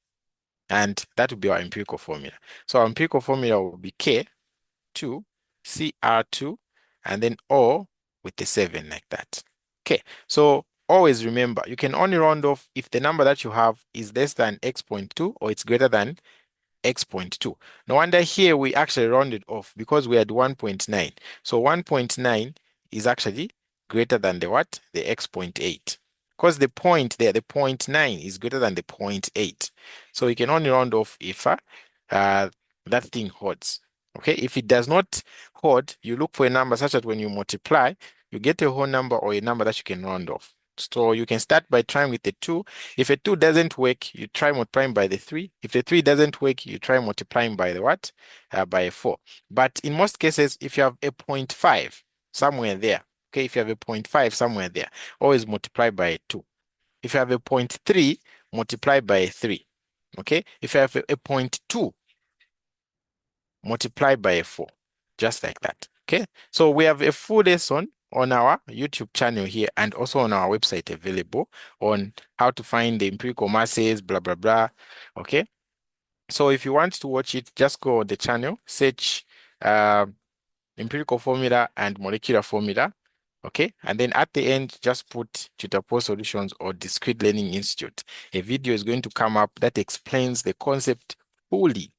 and that will be our empirical formula. So our empirical formula will be K2, CR2, and then O with the 7 like that. Okay, so always remember, you can only round off if the number that you have is less than x.2 or it's greater than x.2. No wonder here we actually rounded off because we had 1.9. So 1.9 is actually greater than the what? The x.8. Because the point there, the 0.9 is greater than the 0.8. So you can only round off if that thing holds. Okay, if it does not hold, you look for a number such that when you multiply, you get a whole number or a number that you can round off. So you can start by trying with the 2. If a 2 doesn't work, you try multiplying by the 3. If the 3 doesn't work, you try multiplying by the what? By a 4. But in most cases, if you have a 0.5 somewhere there, okay, if you have a 0.5 somewhere there, always multiply by a 2. If you have a 0.3, multiply by a 3. Okay, if you have a 0.2, multiply by a 4. Just like that. Okay, so we have a full lesson on our YouTube channel here and also on our website available on how to find the empirical masses, blah, blah, blah. Okay. So if you want to watch it, just go on the channel, search empirical formula and molecular formula. Okay. And then at the end, just put Tutor Solutions or Discrete Learning Institute. A video is going to come up that explains the concept fully.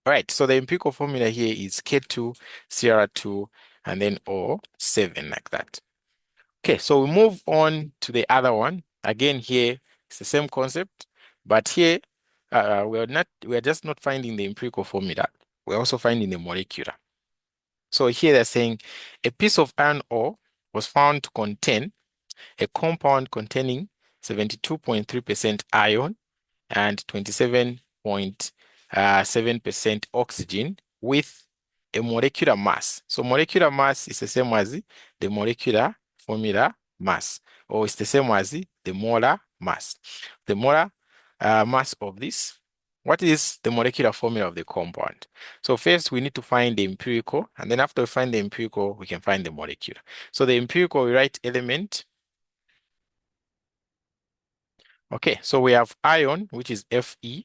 All right, so the empirical formula here is K2, Cr2, and then O7 like that. Okay, so we move on to the other one. Again, here it's the same concept, but here we are just not finding the empirical formula. We're also finding the molecular. So here they're saying a piece of iron ore was found to contain a compound containing 72.3% iron and 27.7% oxygen with a molecular mass. So molecular mass is the same as the molecular formula mass, or it's the same as the molar mass. The molar mass of this. What is the molecular formula of the compound? So first we need to find the empirical, and then after we find the empirical, we can find the molecular. So the empirical, we write element. Okay, so we have iron, which is Fe,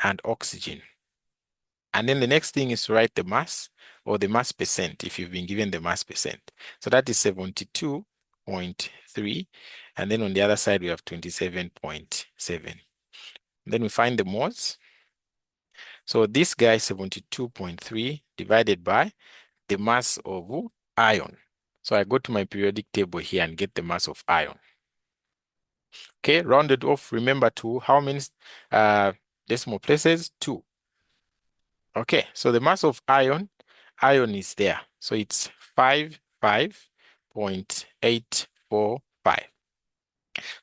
and oxygen. And then the next thing is to write the mass or the mass percent if you've been given the mass percent. So that is 72.3. And then on the other side, we have 27.7. Then we find the moles. So this guy is 72.3 divided by the mass of iron. So I go to my periodic table here and get the mass of iron. Okay, rounded off, remember to how many decimal places? 2. Okay, so the mass of iron is there. So it's 55.845.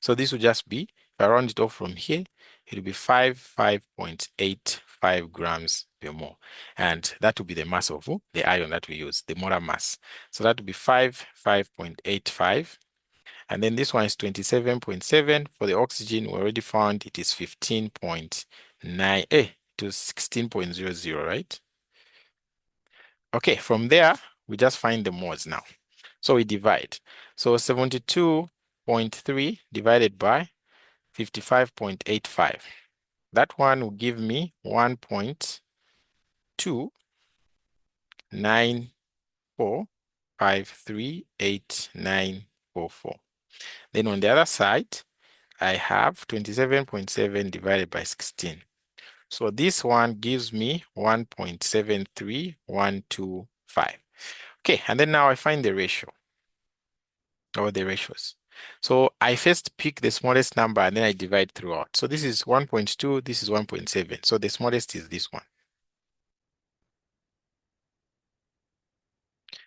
So this will just be, if I round it off from here, it will be 5.85 grams per mole. And that will be the mass of the iron that we use, the molar mass. So that will be 5.85. And then this one is 27.7. For the oxygen, we already found it is 15.9. It was 16.00, right? Okay, from there, we just find the moles now. So we divide. So 72.3 divided by 55.85. That one will give me 1.29453894. Then on the other side, I have 27.7 divided by 16. So this one gives me 1.73125. Okay, and then now I find the ratio or the ratios. So I first pick the smallest number and then I divide throughout. So this is 1.2, this is 1.7. So the smallest is this one.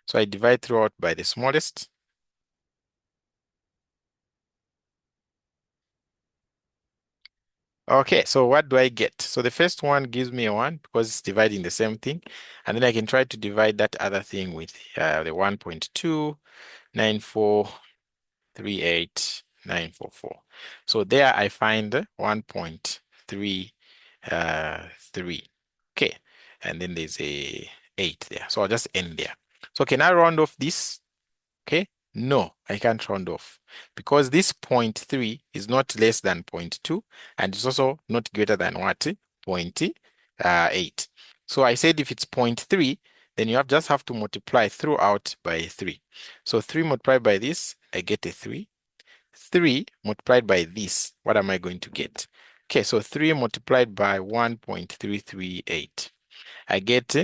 So I divide throughout by the smallest. Okay, so what do I get? So the first one gives me a 1 because it's dividing the same thing. And then I can try to divide that other thing with the 1.29438944. So there I find 1.33. Okay, and then there's a 8 there. So I'll just end there. So can I round off this? Okay, no, I can't round off because this 0.3 is not less than 0.2 and it's also not greater than what? 0.8. So I said if it's 0.3, then you just have to multiply throughout by 3. So 3 multiplied by this, I get a 3. 3 multiplied by this, what am I going to get? Okay, so 3 multiplied by 1.338. I get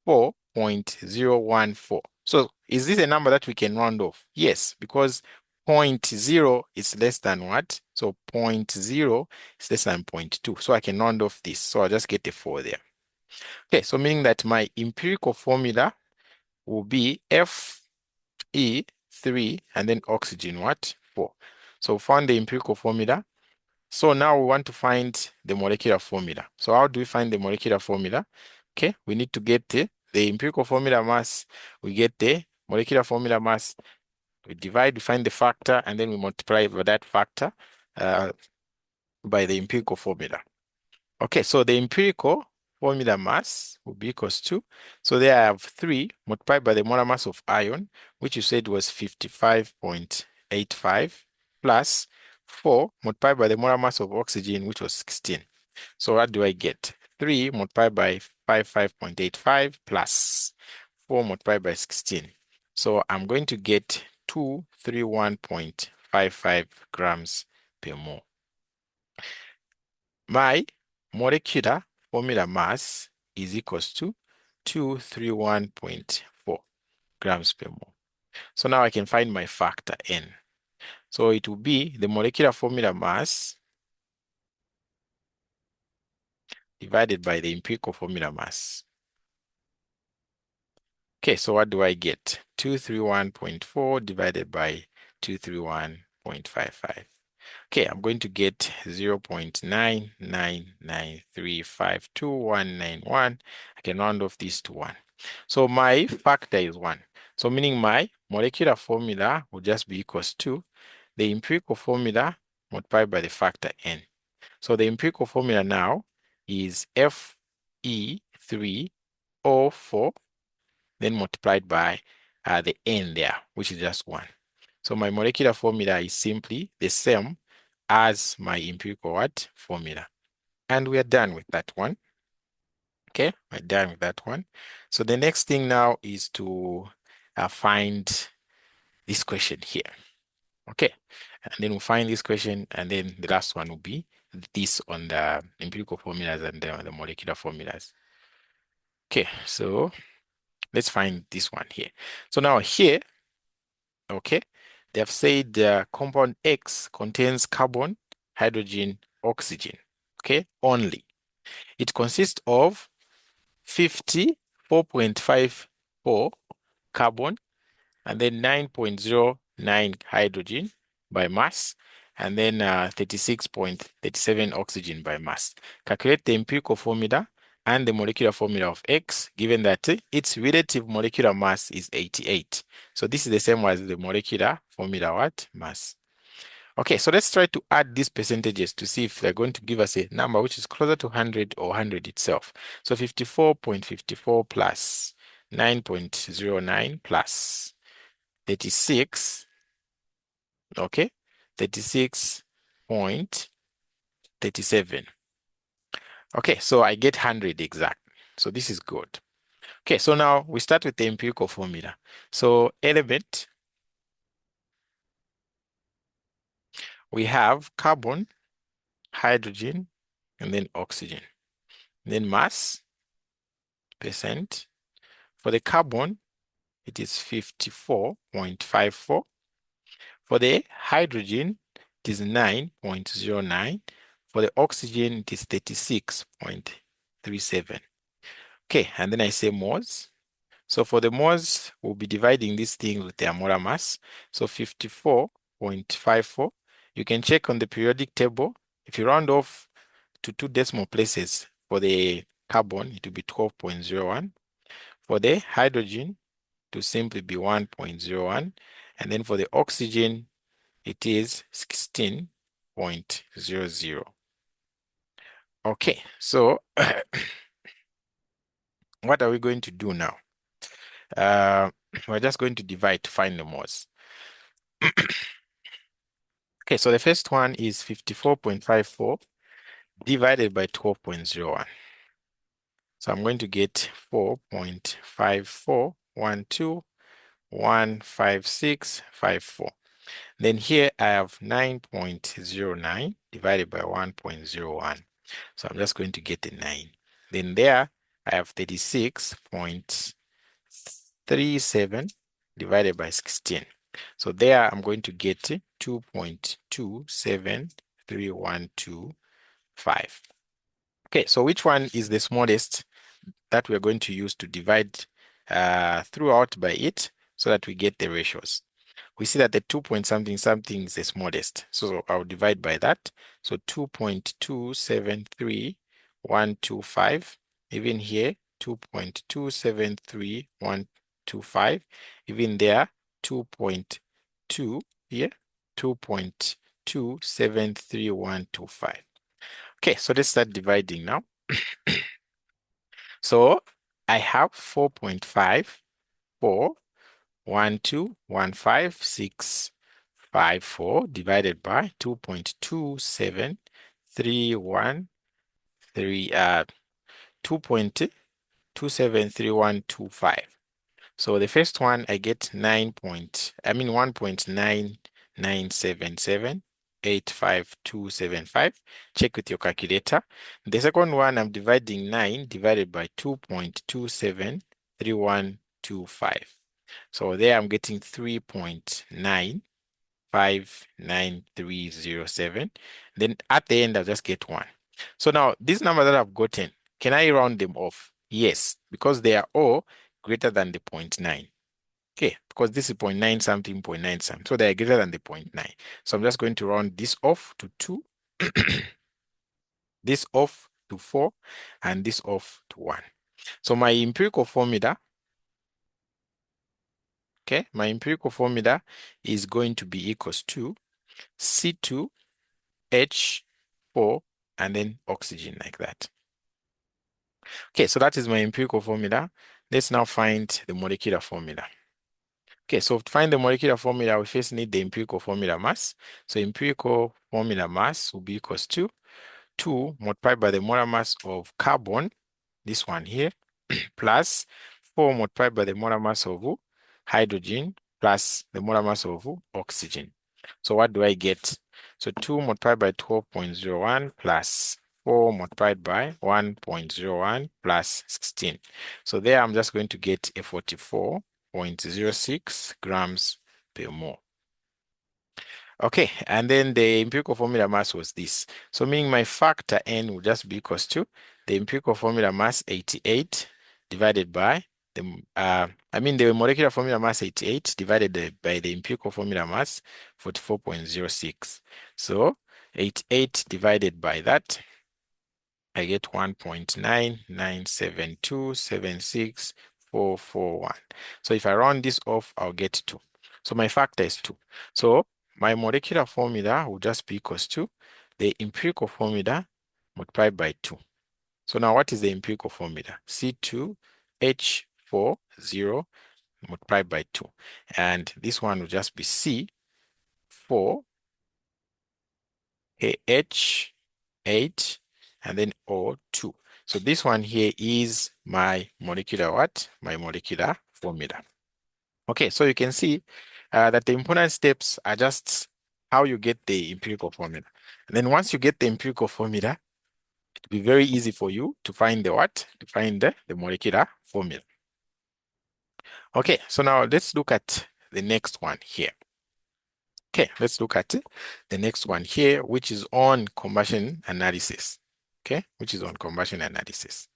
4.014. So is this a number that we can round off? Yes, because 0.0 is less than what? So 0.0 is less than 0.2. So I can round off this. So I'll just get a 4 there. Okay, so meaning that my empirical formula will be Fe3 and then oxygen what? 4. So found the empirical formula. So now we want to find the molecular formula. So how do we find the molecular formula? Okay, we need to get the empirical formula mass. We get the molecular formula mass. We divide, we find the factor, and then we multiply by that factor by the empirical formula. Okay, so the empirical formula mass will be equals to, so there I have 3 multiplied by the molar mass of iron, which you said was 55.85, plus 4 multiplied by the molar mass of oxygen, which was 16. So what do I get? 3 multiplied by 55.85 plus 4 multiplied by 16. So I'm going to get 231.55 grams per mole. My molecular formula mass is equals to 231.4 grams per mole. So now I can find my factor N. So it will be the molecular formula mass divided by the empirical formula mass. Okay, so what do I get? 231.4 divided by 231.55. Okay, I'm going to get 0.999352191. I can round off this to 1. So my factor is 1. So meaning my molecular formula will just be equals to the empirical formula multiplied by the factor N. So the empirical formula now is Fe3O4, then multiplied by the N there, which is just 1. So my molecular formula is simply the same as my empirical what formula. And we are done with that one. Okay, we're done with that one. So the next thing now is to find this question here. Okay, and then we'll find this question, and then the last one will be this on the empirical formulas and the molecular formulas. Okay, so let's find this one here. So now here, okay, they have said compound X contains carbon, hydrogen, oxygen, okay, only. It consists of 54.54 carbon and then 9.09 hydrogen by mass, and then 36.37 oxygen by mass. Calculate the empirical formula and the molecular formula of X, given that its relative molecular mass is 88. So this is the same as the molecular formula what? Mass. Okay, so let's try to add these percentages to see if they're going to give us a number which is closer to 100 or 100 itself. So 54.54 plus 9.09 plus 36, okay, 36.37. Okay, so I get 100 exactly. So this is good. Okay, so now we start with the empirical formula. So element, we have carbon, hydrogen, and then oxygen. Then mass, percent. For the carbon, it is 54.54. For the hydrogen, it is 9.09. For the oxygen, it is 36.37. Okay, and then I say moles. So for the moles, we'll be dividing this thing with their molar mass. So 54.54. You can check on the periodic table. If you round off to 2 decimal places for the carbon, it will be 12.01. For the hydrogen, to simply be 1.01, and then for the oxygen it is 16.00. Okay, so what are we going to do now? We're just going to divide to find the moles. Okay, so the first one is 54.54 divided by 12.01. So I'm going to get 4.5412.15654. Then here I have 9.09 divided by 1.01. So I'm just going to get a 9. Then there I have 36.37 divided by 16. So there I'm going to get 2.273125. Okay, so which one is the smallest that we're going to use to divide throughout by it so that we get the ratios? We see that the 2 point something something is the smallest. So I'll divide by that. So 2.273125. Even here, 2.273125. Even there, 2.2 here, 2.273125. Okay, so let's start dividing now. So I have 4.5, 4, 1, 2, 1, 5, 6, 5, 4 divided by 2.27313 2.273125. So the first one I get 1.997785275. Check with your calculator. The second one I'm dividing 9 divided by 2.273125. So there I'm getting 3.959307. Then at the end I'll just get 1. So now these numbers that I've gotten, can I round them off? Yes, because they are all greater than the 0.9. Okay, because this is 0.9 something, 0.9 something. So they are greater than the 0.9. So I'm just going to round this off to 2, this off to 4, and this off to 1. So my empirical formula, okay, my empirical formula is going to be equals to C2H4 and then oxygen like that. Okay, so that is my empirical formula. Let's now find the molecular formula. Okay, so to find the molecular formula, we first need the empirical formula mass. So empirical formula mass will be equals to 2 multiplied by the molar mass of carbon, this one here, plus 4 multiplied by the molar mass of hydrogen plus the molar mass of oxygen. So what do I get? So 2 multiplied by 12.01 plus 4 multiplied by 1.01 plus 16. So there I'm just going to get a 44.06 grams per mole. Okay, and then the empirical formula mass was this. So meaning my factor N will just be equals to the empirical formula mass 88 divided by the the molecular formula mass 88 divided by the empirical formula mass 44.06. So 88 divided by that, I get 1.997276441. So if I round this off, I'll get 2. So my factor is 2. So my molecular formula will just be equals to the empirical formula multiplied by 2. So now what is the empirical formula? C2H40 multiplied by 2. And this one will just be C4H8 and then O2. So this one here is my molecular what? My molecular formula. Okay, so you can see that the important steps are just how you get the empirical formula. And then once you get the empirical formula, it'll be very easy for you to find the what? To find the molecular formula. Okay, so now let's look at the next one here. Okay, let's look at the next one here, which is on combustion analysis. Okay, which is on combustion analysis.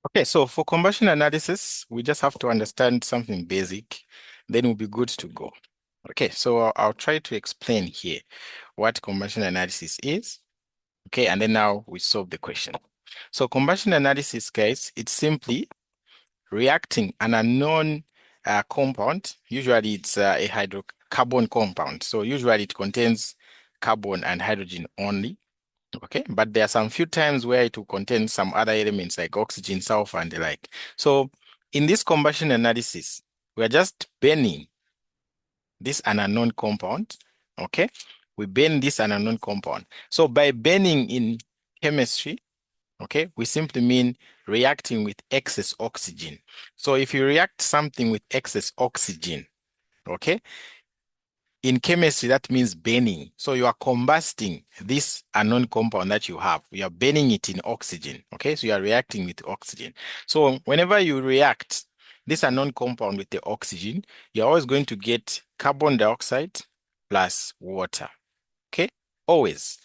Okay, so for combustion analysis, we just have to understand something basic, then we'll be good to go. Okay, so I'll try to explain here what combustion analysis is. Okay, and then now we solve the question. So combustion analysis, guys, it's simply reacting an unknown compound. Usually it's a hydrocarbon compound. So usually it contains carbon and hydrogen only. Okay, but there are some few times where it will contain some other elements like oxygen, sulfur, and the like. So in this combustion analysis, we are just burning this an unknown compound. Okay, we burn this an unknown compound. So by burning in chemistry, okay, we simply mean reacting with excess oxygen. So if you react something with excess oxygen, okay, in chemistry, that means burning. So you are combusting this unknown compound that you have. You are burning it in oxygen. Okay, so you are reacting with oxygen. So whenever you react this unknown compound with the oxygen, you're always going to get carbon dioxide plus water. Okay, always.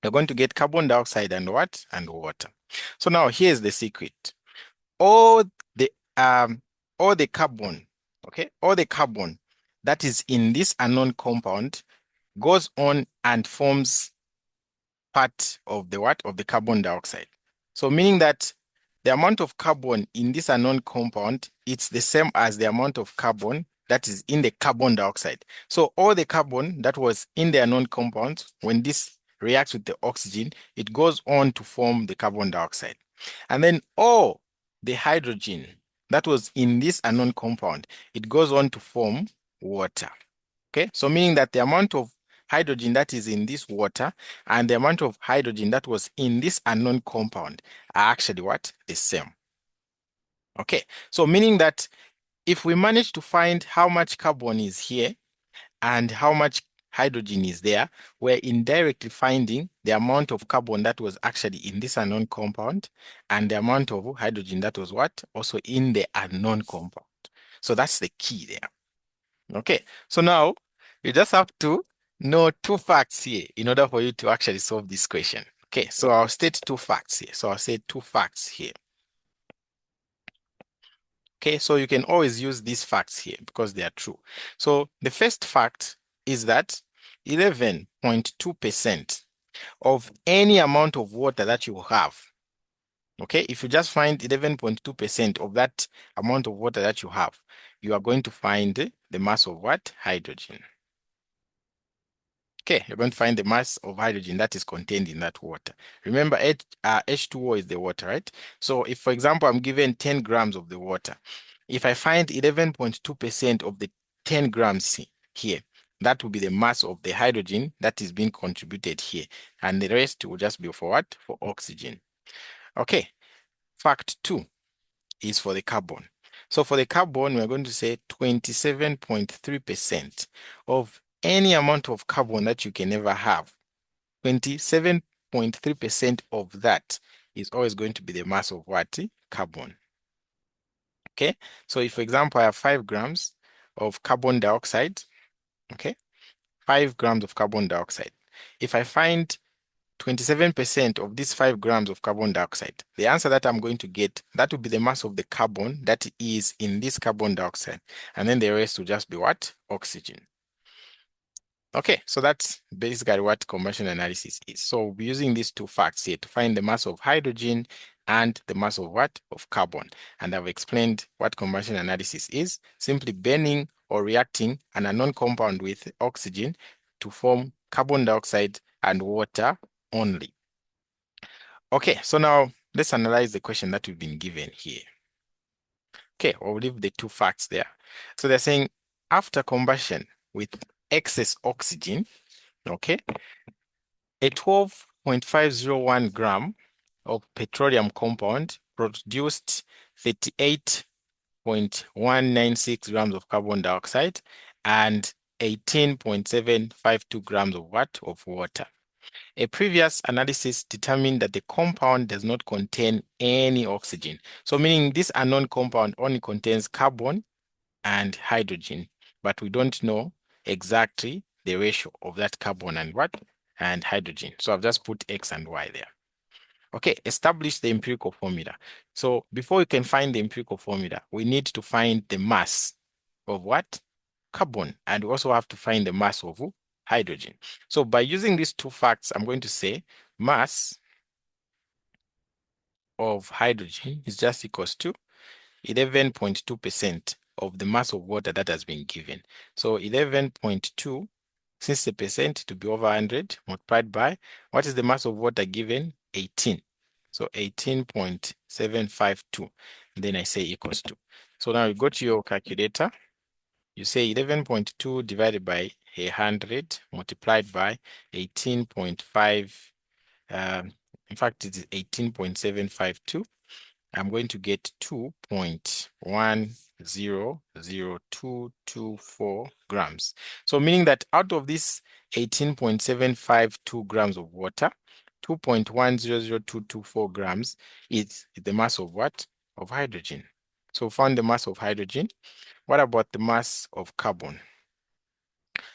You're going to get carbon dioxide and what? And water. So now here's the secret. All the carbon, okay, all the carbon that is in this unknown compound goes on and forms part of the what? Of the carbon dioxide. So meaning that the amount of carbon in this unknown compound, it's the same as the amount of carbon that is in the carbon dioxide. So all the carbon that was in the unknown compound, when this reacts with the oxygen, it goes on to form the carbon dioxide. And then all the hydrogen that was in this unknown compound, it goes on to form water. Okay, so meaning that the amount of hydrogen that is in this water and the amount of hydrogen that was in this unknown compound are actually what? The same. Okay, so meaning that if we manage to find how much carbon is here and how much hydrogen is there, we're indirectly finding the amount of carbon that was actually in this unknown compound and the amount of hydrogen that was what? Also in the unknown compound. So that's the key there. Okay, so now you just have to know two facts here in order for you to actually solve this question. Okay, so I'll state two facts here. So I'll say two facts here. Okay, so you can always use these facts here because they are true. So the first fact is that 11.2% of any amount of water that you have, okay, if you just find 11.2% of that amount of water that you have, you are going to find the mass of what? Hydrogen. Okay, you're going to find the mass of hydrogen that is contained in that water. Remember, H2O is the water, right? So if, for example, I'm given 10 grams of the water, if I find 11.2% of the 10 grams here, that will be the mass of the hydrogen that is being contributed here. And the rest will just be for what? For oxygen. Okay, fact 2 is for the carbon. So for the carbon, we're going to say 27.3% of any amount of carbon that you can ever have. 27.3% of that is always going to be the mass of what? Carbon. Okay, so if, for example, I have 5 grams of carbon dioxide, okay, 5 grams of carbon dioxide. If I find 27% of these 5 grams of carbon dioxide, the answer that I'm going to get, that will be the mass of the carbon that is in this carbon dioxide. And then the rest will just be what? Oxygen. Okay, so that's basically what combustion analysis is. So we'll be using these two facts here to find the mass of hydrogen and the mass of what? Of carbon. And I've explained what combustion analysis is, simply burning or reacting an unknown compound with oxygen to form carbon dioxide and water only. Okay, so now let's analyze the question that we've been given here. Okay, we'll leave the two facts there. So they're saying after combustion with excess oxygen, okay, a 12.501 gram of petroleum compound produced 38.196 grams of carbon dioxide and 18.752 grams of what? Of water. A previous analysis determined that the compound does not contain any oxygen. So meaning this unknown compound only contains carbon and hydrogen, but we don't know exactly the ratio of that carbon and what? And hydrogen. So I've just put X and Y there. Okay, establish the empirical formula. So before we can find the empirical formula, we need to find the mass of what? Carbon. And we also have to find the mass of hydrogen. So by using these two facts, I'm going to say mass of hydrogen is just equals to 11.2% of the mass of water that has been given. So 11.2, since the percent to be over 100, multiplied by, what is the mass of water given? 18. So 18.752. Then I say equals to. So now you go to your calculator. You say 11.2 divided by 100 multiplied by 18.5. In fact, it is 18.752. I'm going to get 2.100224 grams. So meaning that out of this 18.752 grams of water, 2.100224 grams is the mass of what? Of hydrogen. So found the mass of hydrogen. What about the mass of carbon?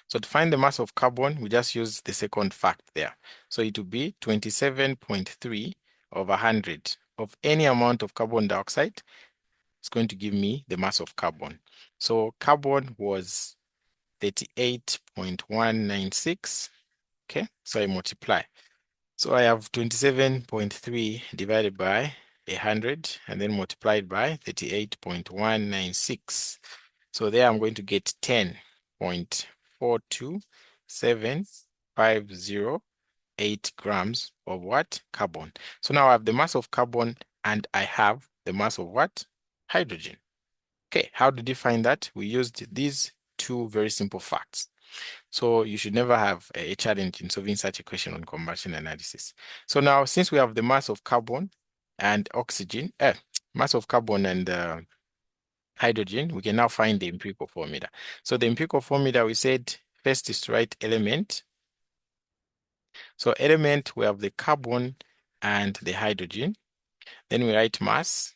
So to find the mass of carbon, we just use the second fact there. So it will be 27.3 over 100 of any amount of carbon dioxide. It's going to give me the mass of carbon. So carbon was 38.196. Okay, so I multiply. So I have 27.3 divided by 100 and then multiplied by 38.196. So there I'm going to get 10.42750 2.8 grams of what? Carbon. So now I have the mass of carbon and I have the mass of what? Hydrogen. Okay, how did you find that? We used these two very simple facts. So you should never have a challenge in solving such a question on combustion analysis. So now, since we have the mass of carbon and oxygen, mass of carbon and hydrogen, we can now find the empirical formula. So the empirical formula, we said first is to write element. So element, we have the carbon and the hydrogen. Then we write mass.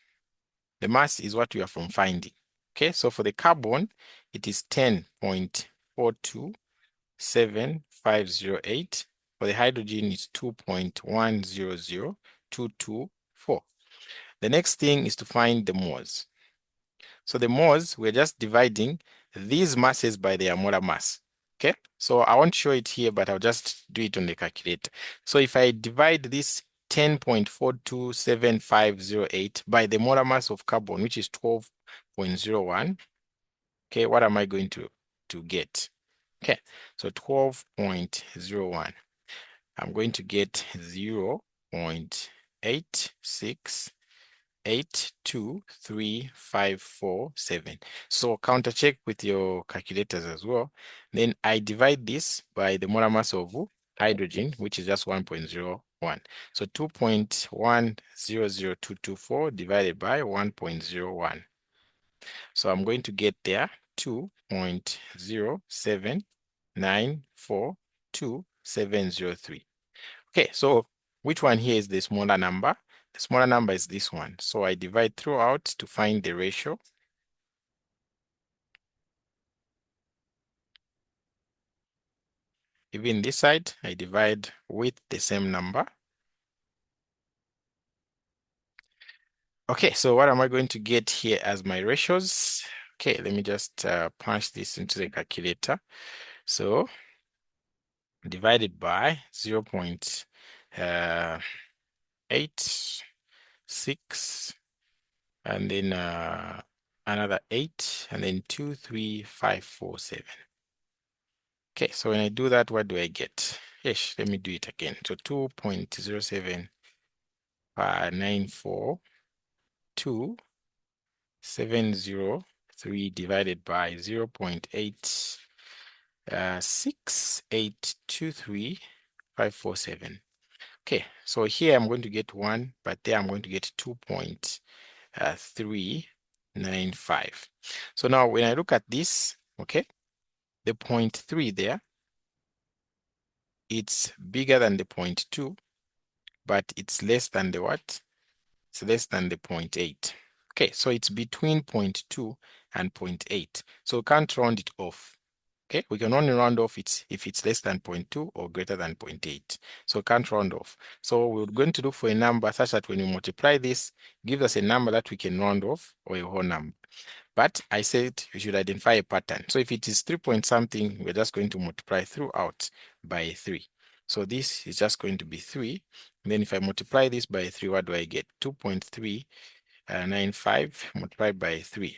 The mass is what we are from finding. Okay, so for the carbon, it is 10.427.508. For the hydrogen, it's 2.100224. The next thing is to find the moles. So the moles, we're just dividing these masses by their molar mass. Okay, so I won't show it here, but I'll just do it on the calculator. So if I divide this 10.427508 by the molar mass of carbon, which is 12.01, okay, what am I going to get? Okay, so 12.01. I'm going to get 0.8682357. So counter check with your calculators as well. Then I divide this by the molar mass of hydrogen, which is just 1.01. So 2.100224 divided by 1.01. So I'm going to get there 2.07942.703. Okay, so which one here is the smaller number? The smaller number is this one. So I divide throughout to find the ratio. Even this side, I divide with the same number. Okay, so what am I going to get here as my ratios? Okay, let me just punch this into the calculator. So divided by 0.86, and then another 8, and then 23547. Okay, so when I do that, what do I get? Yes, let me do it again. So 2.07942.703 divided by 0.86823.547. Okay, so here I'm going to get 1, but there I'm going to get 2.395. So now when I look at this, okay, the 0.3 there, it's bigger than the 0.2, but it's less than the what? It's less than the 0.8. Okay, so it's between 0.2 and 0.8. So we can't round it off. Okay, we can only round off if it's less than 0.2 or greater than 0.8. So we can't round off. So we're going to look for a number such that when you multiply this, gives us a number that we can round off or a whole number. But I said you should identify a pattern. So if it is 3 point something, we're just going to multiply throughout by 3. So this is just going to be 3. And then if I multiply this by 3, what do I get? 2.395 multiplied by 3.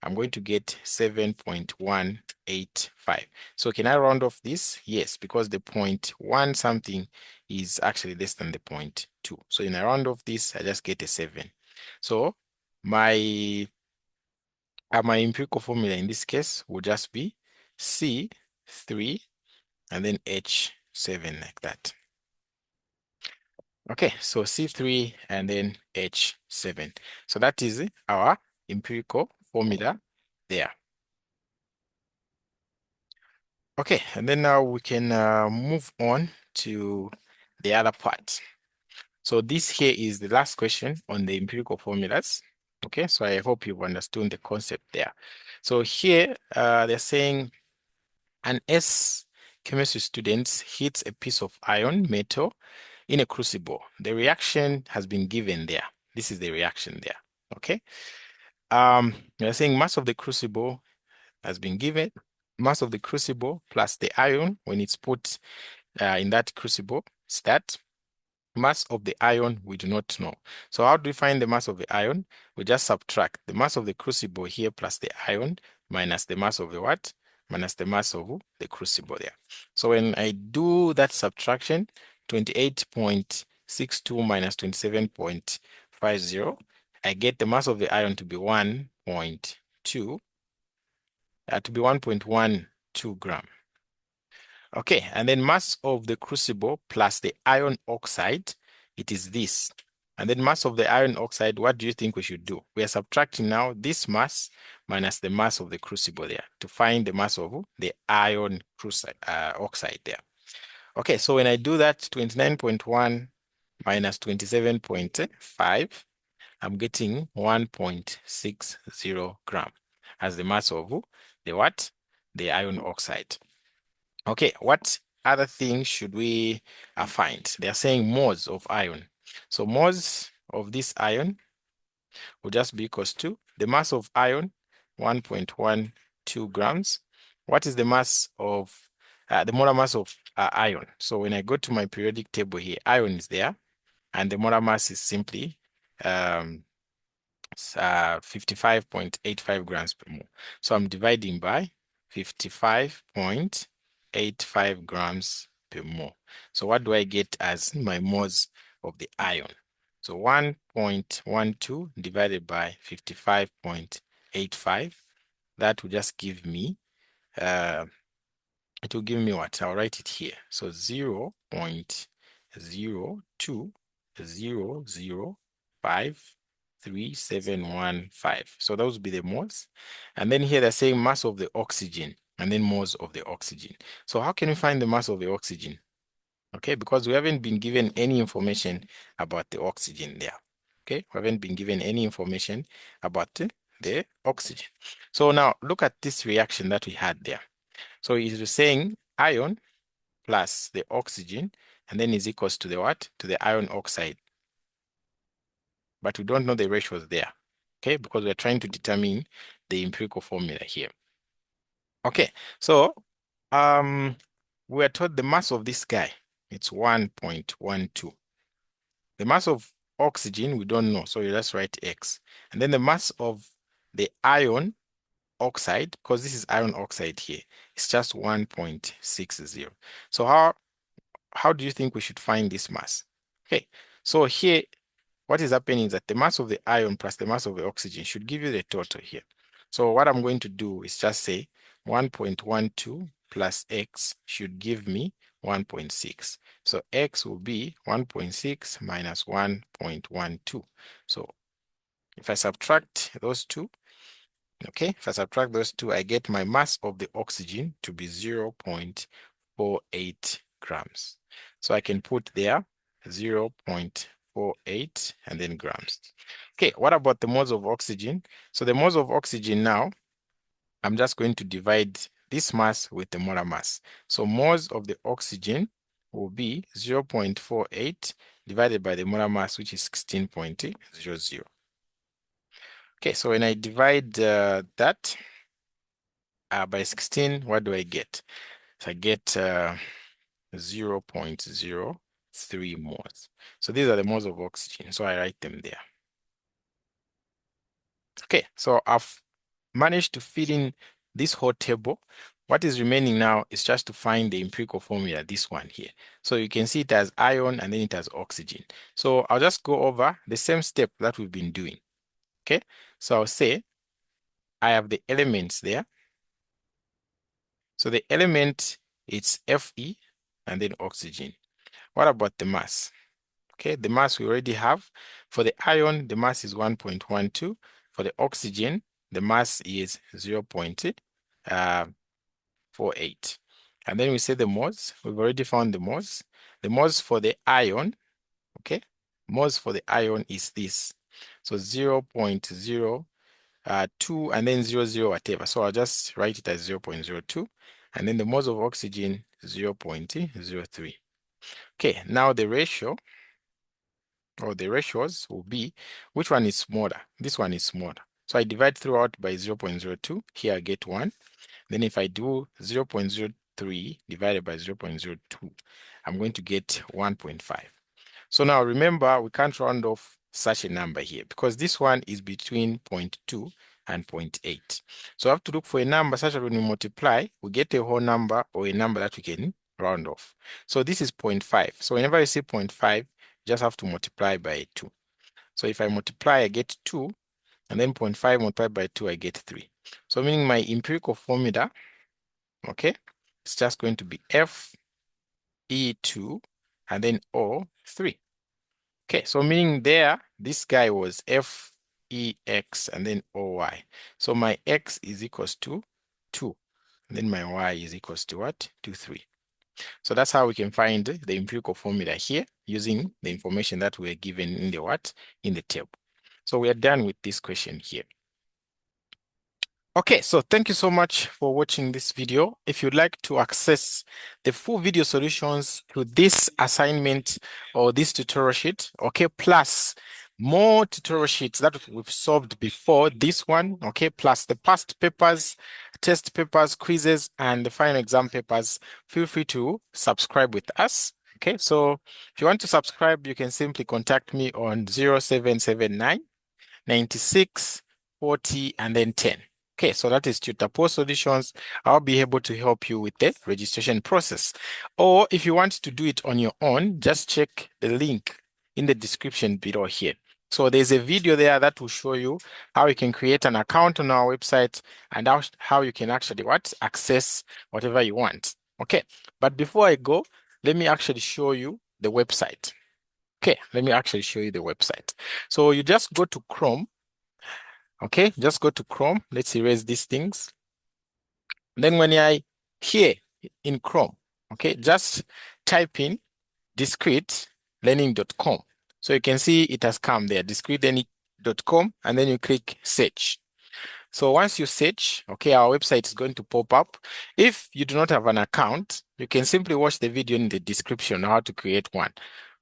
I'm going to get 7.185. So can I round off this? Yes, because the 0.1 something is actually less than the 0.2. So when I round off this, I just get a 7. So my empirical formula in this case will just be C3 and then H7 like that. Okay, so C3 and then H7. So that is our empirical formula there. Okay, and then now we can move on to the other part. So this here is the last question on the empirical formulas. Okay, so I hope you've understood the concept there. So here they're saying an S chemistry student heats a piece of iron metal in a crucible. The reaction has been given there. This is the reaction there. Okay. They're saying mass of the crucible has been given. Mass of the crucible plus the iron when it's put in that crucible is that. Mass of the iron, we do not know. So how do we find the mass of the iron? We just subtract the mass of the crucible here plus the iron minus the mass of the what? Minus the mass of the crucible there. So when I do that subtraction, 28.62 minus 27.50, I get the mass of the ion to be 1.2, to be 1.12 gram. Okay, and then mass of the crucible plus the iron oxide, it is this. And then mass of the iron oxide, what do you think we should do? We are subtracting now this mass minus the mass of the crucible there to find the mass of the iron oxide there. Okay, so when I do that, 29.1 minus 27.5, I'm getting 1.60 gram as the mass of the what? The iron oxide. Okay, what other things should we find? They are saying moles of iron. So moles of this iron will just be equals to the mass of iron, 1.12 grams. What is the mass of the molar mass of iron? So when I go to my periodic table here, iron is there, and the molar mass is simply 55.85 grams per mole. So I'm dividing by 55.85 grams per mole. So what do I get as my moles of the ion? So 1.12 divided by 55.85, that will just give me, it will give me what? I'll write it here. So 0.020053715. So those will be the moles. And then here they're saying mass of the oxygen and then moles of the oxygen. So how can we find the mass of the oxygen? Okay, because we haven't been given any information about the oxygen there. Okay, we haven't been given any information about the oxygen. So now look at this reaction that we had there. So it is saying iron plus the oxygen, and then is equals to the what? To the iron oxide. But we don't know the ratios there, okay? Because we're trying to determine the empirical formula here. Okay, so we are told the mass of this guy, it's 1.12. The mass of oxygen, we don't know, so you just write X. And then the mass of the iron oxide, because this is iron oxide here, it's just 1.60. So how do you think we should find this mass? Okay, so here, what is happening is that the mass of the iron plus the mass of the oxygen should give you the total here. So what I'm going to do is just say 1.12 plus X should give me 1.6. So X will be 1.6 minus 1.12. So if I subtract those two, okay, if I subtract those two, I get my mass of the oxygen to be 0.48 grams. So I can put there 0.48 and then grams. Okay, what about the moles of oxygen? So the moles of oxygen now, I'm just going to divide this mass with the molar mass. So moles of the oxygen will be 0.48 divided by the molar mass, which is 16.00. Okay, so when I divide that by 16, what do I get? So I get 0.03 moles. So these are the moles of oxygen. So I write them there. Okay, so I've managed to fill in this whole table. What is remaining now is just to find the empirical formula, this one here. So you can see it as iron and then it has oxygen. So I'll just go over the same step that we've been doing. Okay, so I'll say I have the elements there. So the element, it's Fe and then oxygen. What about the mass? Okay, the mass we already have. For the iron, the mass is 1.12. For the oxygen, the mass is 0.48. And then we say the moles. We've already found the moles. The moles for the iron, okay, moles for the iron is this. So 0.02 and then 00 whatever. So I'll just write it as 0.02. And then the moles of oxygen, 0.03. Okay, now the ratio or the ratios will be, which one is smaller? This one is smaller. So I divide throughout by 0.02. Here I get 1. Then if I do 0.03 divided by 0.02, I'm going to get 1.5. So now remember, we can't round off such a number here because this one is between 0.2 and 0.8. So I have to look for a number such that when we multiply, we get a whole number or a number that we can round off. So this is 0.5. So whenever you see 0.5, you just have to multiply by 2. So if I multiply, I get 2, and then 0.5 multiplied by 2, I get 3. So meaning my empirical formula, okay, it's just going to be Fe2 and then O3. Okay, so meaning there, this guy was Fex and then Oy. So my X is equals to 2. And then my Y is equals to what? To 3. So that's how we can find the empirical formula here using the information that we're given in the what? In the table. So we are done with this question here. Okay, so thank you so much for watching this video. If you'd like to access the full video solutions to this assignment or this tutorial sheet, okay, plus more tutorial sheets that we've solved before this one, okay, plus the past papers, test papers, quizzes, and the final exam papers, feel free to subscribe with us. Okay, so if you want to subscribe, you can simply contact me on 0779 96 40 and then 10. Okay, so that is Tutor Post Solutions. I'll be able to help you with the registration process. Or if you want to do it on your own, just check the link in the description below here. So there's a video there that will show you how you can create an account on our website and how you can actually access whatever you want. Okay, but before I go, let me actually show you the website. Okay, let me actually show you the website. So you just go to Chrome. Okay, just go to Chrome. Let's erase these things. Then when I here in Chrome, okay, just type in discretelearning.com. So you can see it has come there, discretelearning.com, and then you click search. So once you search, okay, our website is going to pop up. If you do not have an account, you can simply watch the video in the description on how to create one.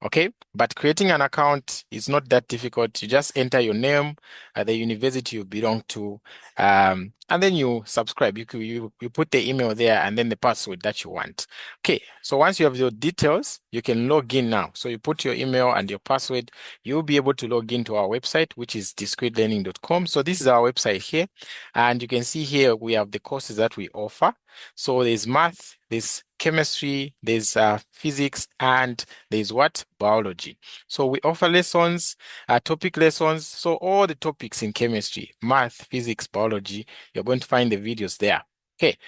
Okay, but creating an account is not that difficult. You just enter your name, the university you belong to, and then you subscribe. You put the email there and then the password that you want. Okay, so once you have your details, you can log in now. So you put your email and your password, you'll be able to log into our website, which is discretelearning.com. So this is our website here, and you can see here we have the courses that we offer. So there's math, there's chemistry, there's physics, and there's what? Biology. So we offer lessons, topic lessons. So all the topics in chemistry, math, physics, biology, you're going to find the videos there. Okay.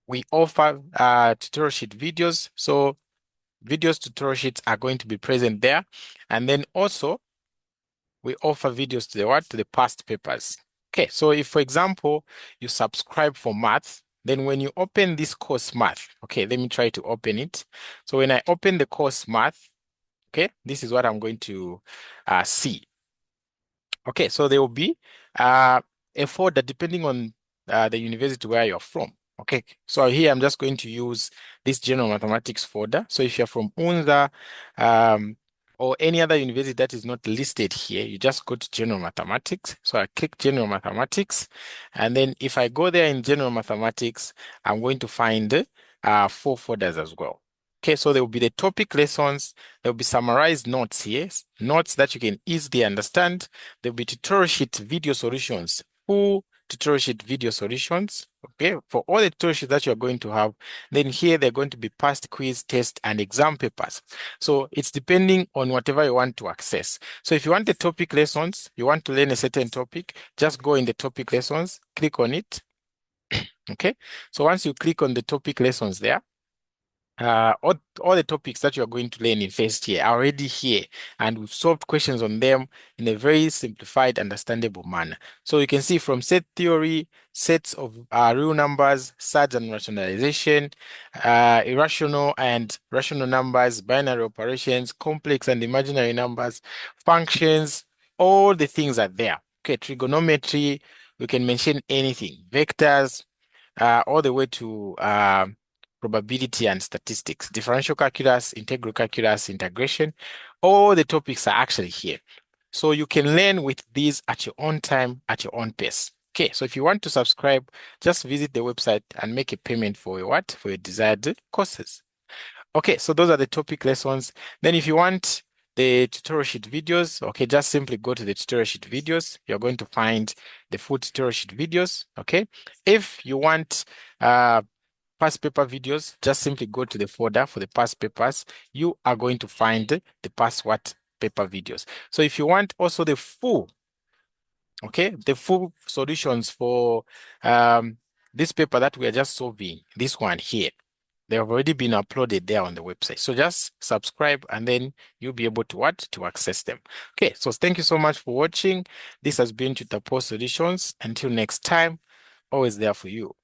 We offer tutorial sheet videos. So videos, tutorial sheets are going to be present there. And then also we offer videos to the what? To the past papers. Okay, so if, for example, you subscribe for math, then when you open this course math, okay, let me try to open it. So when I open the course math, okay, this is what I'm going to see. Okay, so there will be a folder depending on the university where you're from. Okay, so here I'm just going to use this general mathematics folder. So if you're from UNZA or any other university that is not listed here, you just go to general mathematics. So I click general mathematics. And then if I go there in general mathematics, I'm going to find 4 folders as well. Okay, so there will be the topic lessons. There will be summarized notes here, notes that you can easily understand. There will be tutorial sheet video solutions, full tutorial sheet video solutions. Okay, for all the tutorial sheets that you're going to have, then here they're going to be past quiz, test, and exam papers. So it's depending on whatever you want to access. So if you want the topic lessons, you want to learn a certain topic, just go in the topic lessons, click on it. Okay, so once you click on the topic lessons there, all the topics that you are going to learn in first year are already here, and we've solved questions on them in a very simplified, understandable manner. So you can see from set theory, sets of real numbers, surge and rationalization, irrational and rational numbers, binary operations, complex and imaginary numbers, functions, all the things are there. Okay, trigonometry, we can mention anything, vectors, all the way to probability and statistics, differential calculus, integral calculus, integration. All the topics are actually here. So you can learn with these at your own time, at your own pace. Okay, so if you want to subscribe, just visit the website and make a payment for your what? For your desired courses. Okay, so those are the topic lessons. Then if you want the tutorial sheet videos, okay, just simply go to the tutorial sheet videos. You're going to find the full tutorial sheet videos, okay? If you want past paper videos, just simply go to the folder for the past papers. You are going to find the past what paper videos. So if you want also the full, okay, the full solutions for this paper that we are just solving, this one here, they have already been uploaded there on the website. So just subscribe and then you'll be able to what? To access them. Okay, so thank you so much for watching. This has been Twitter Post Solutions. Until next time, always there for you.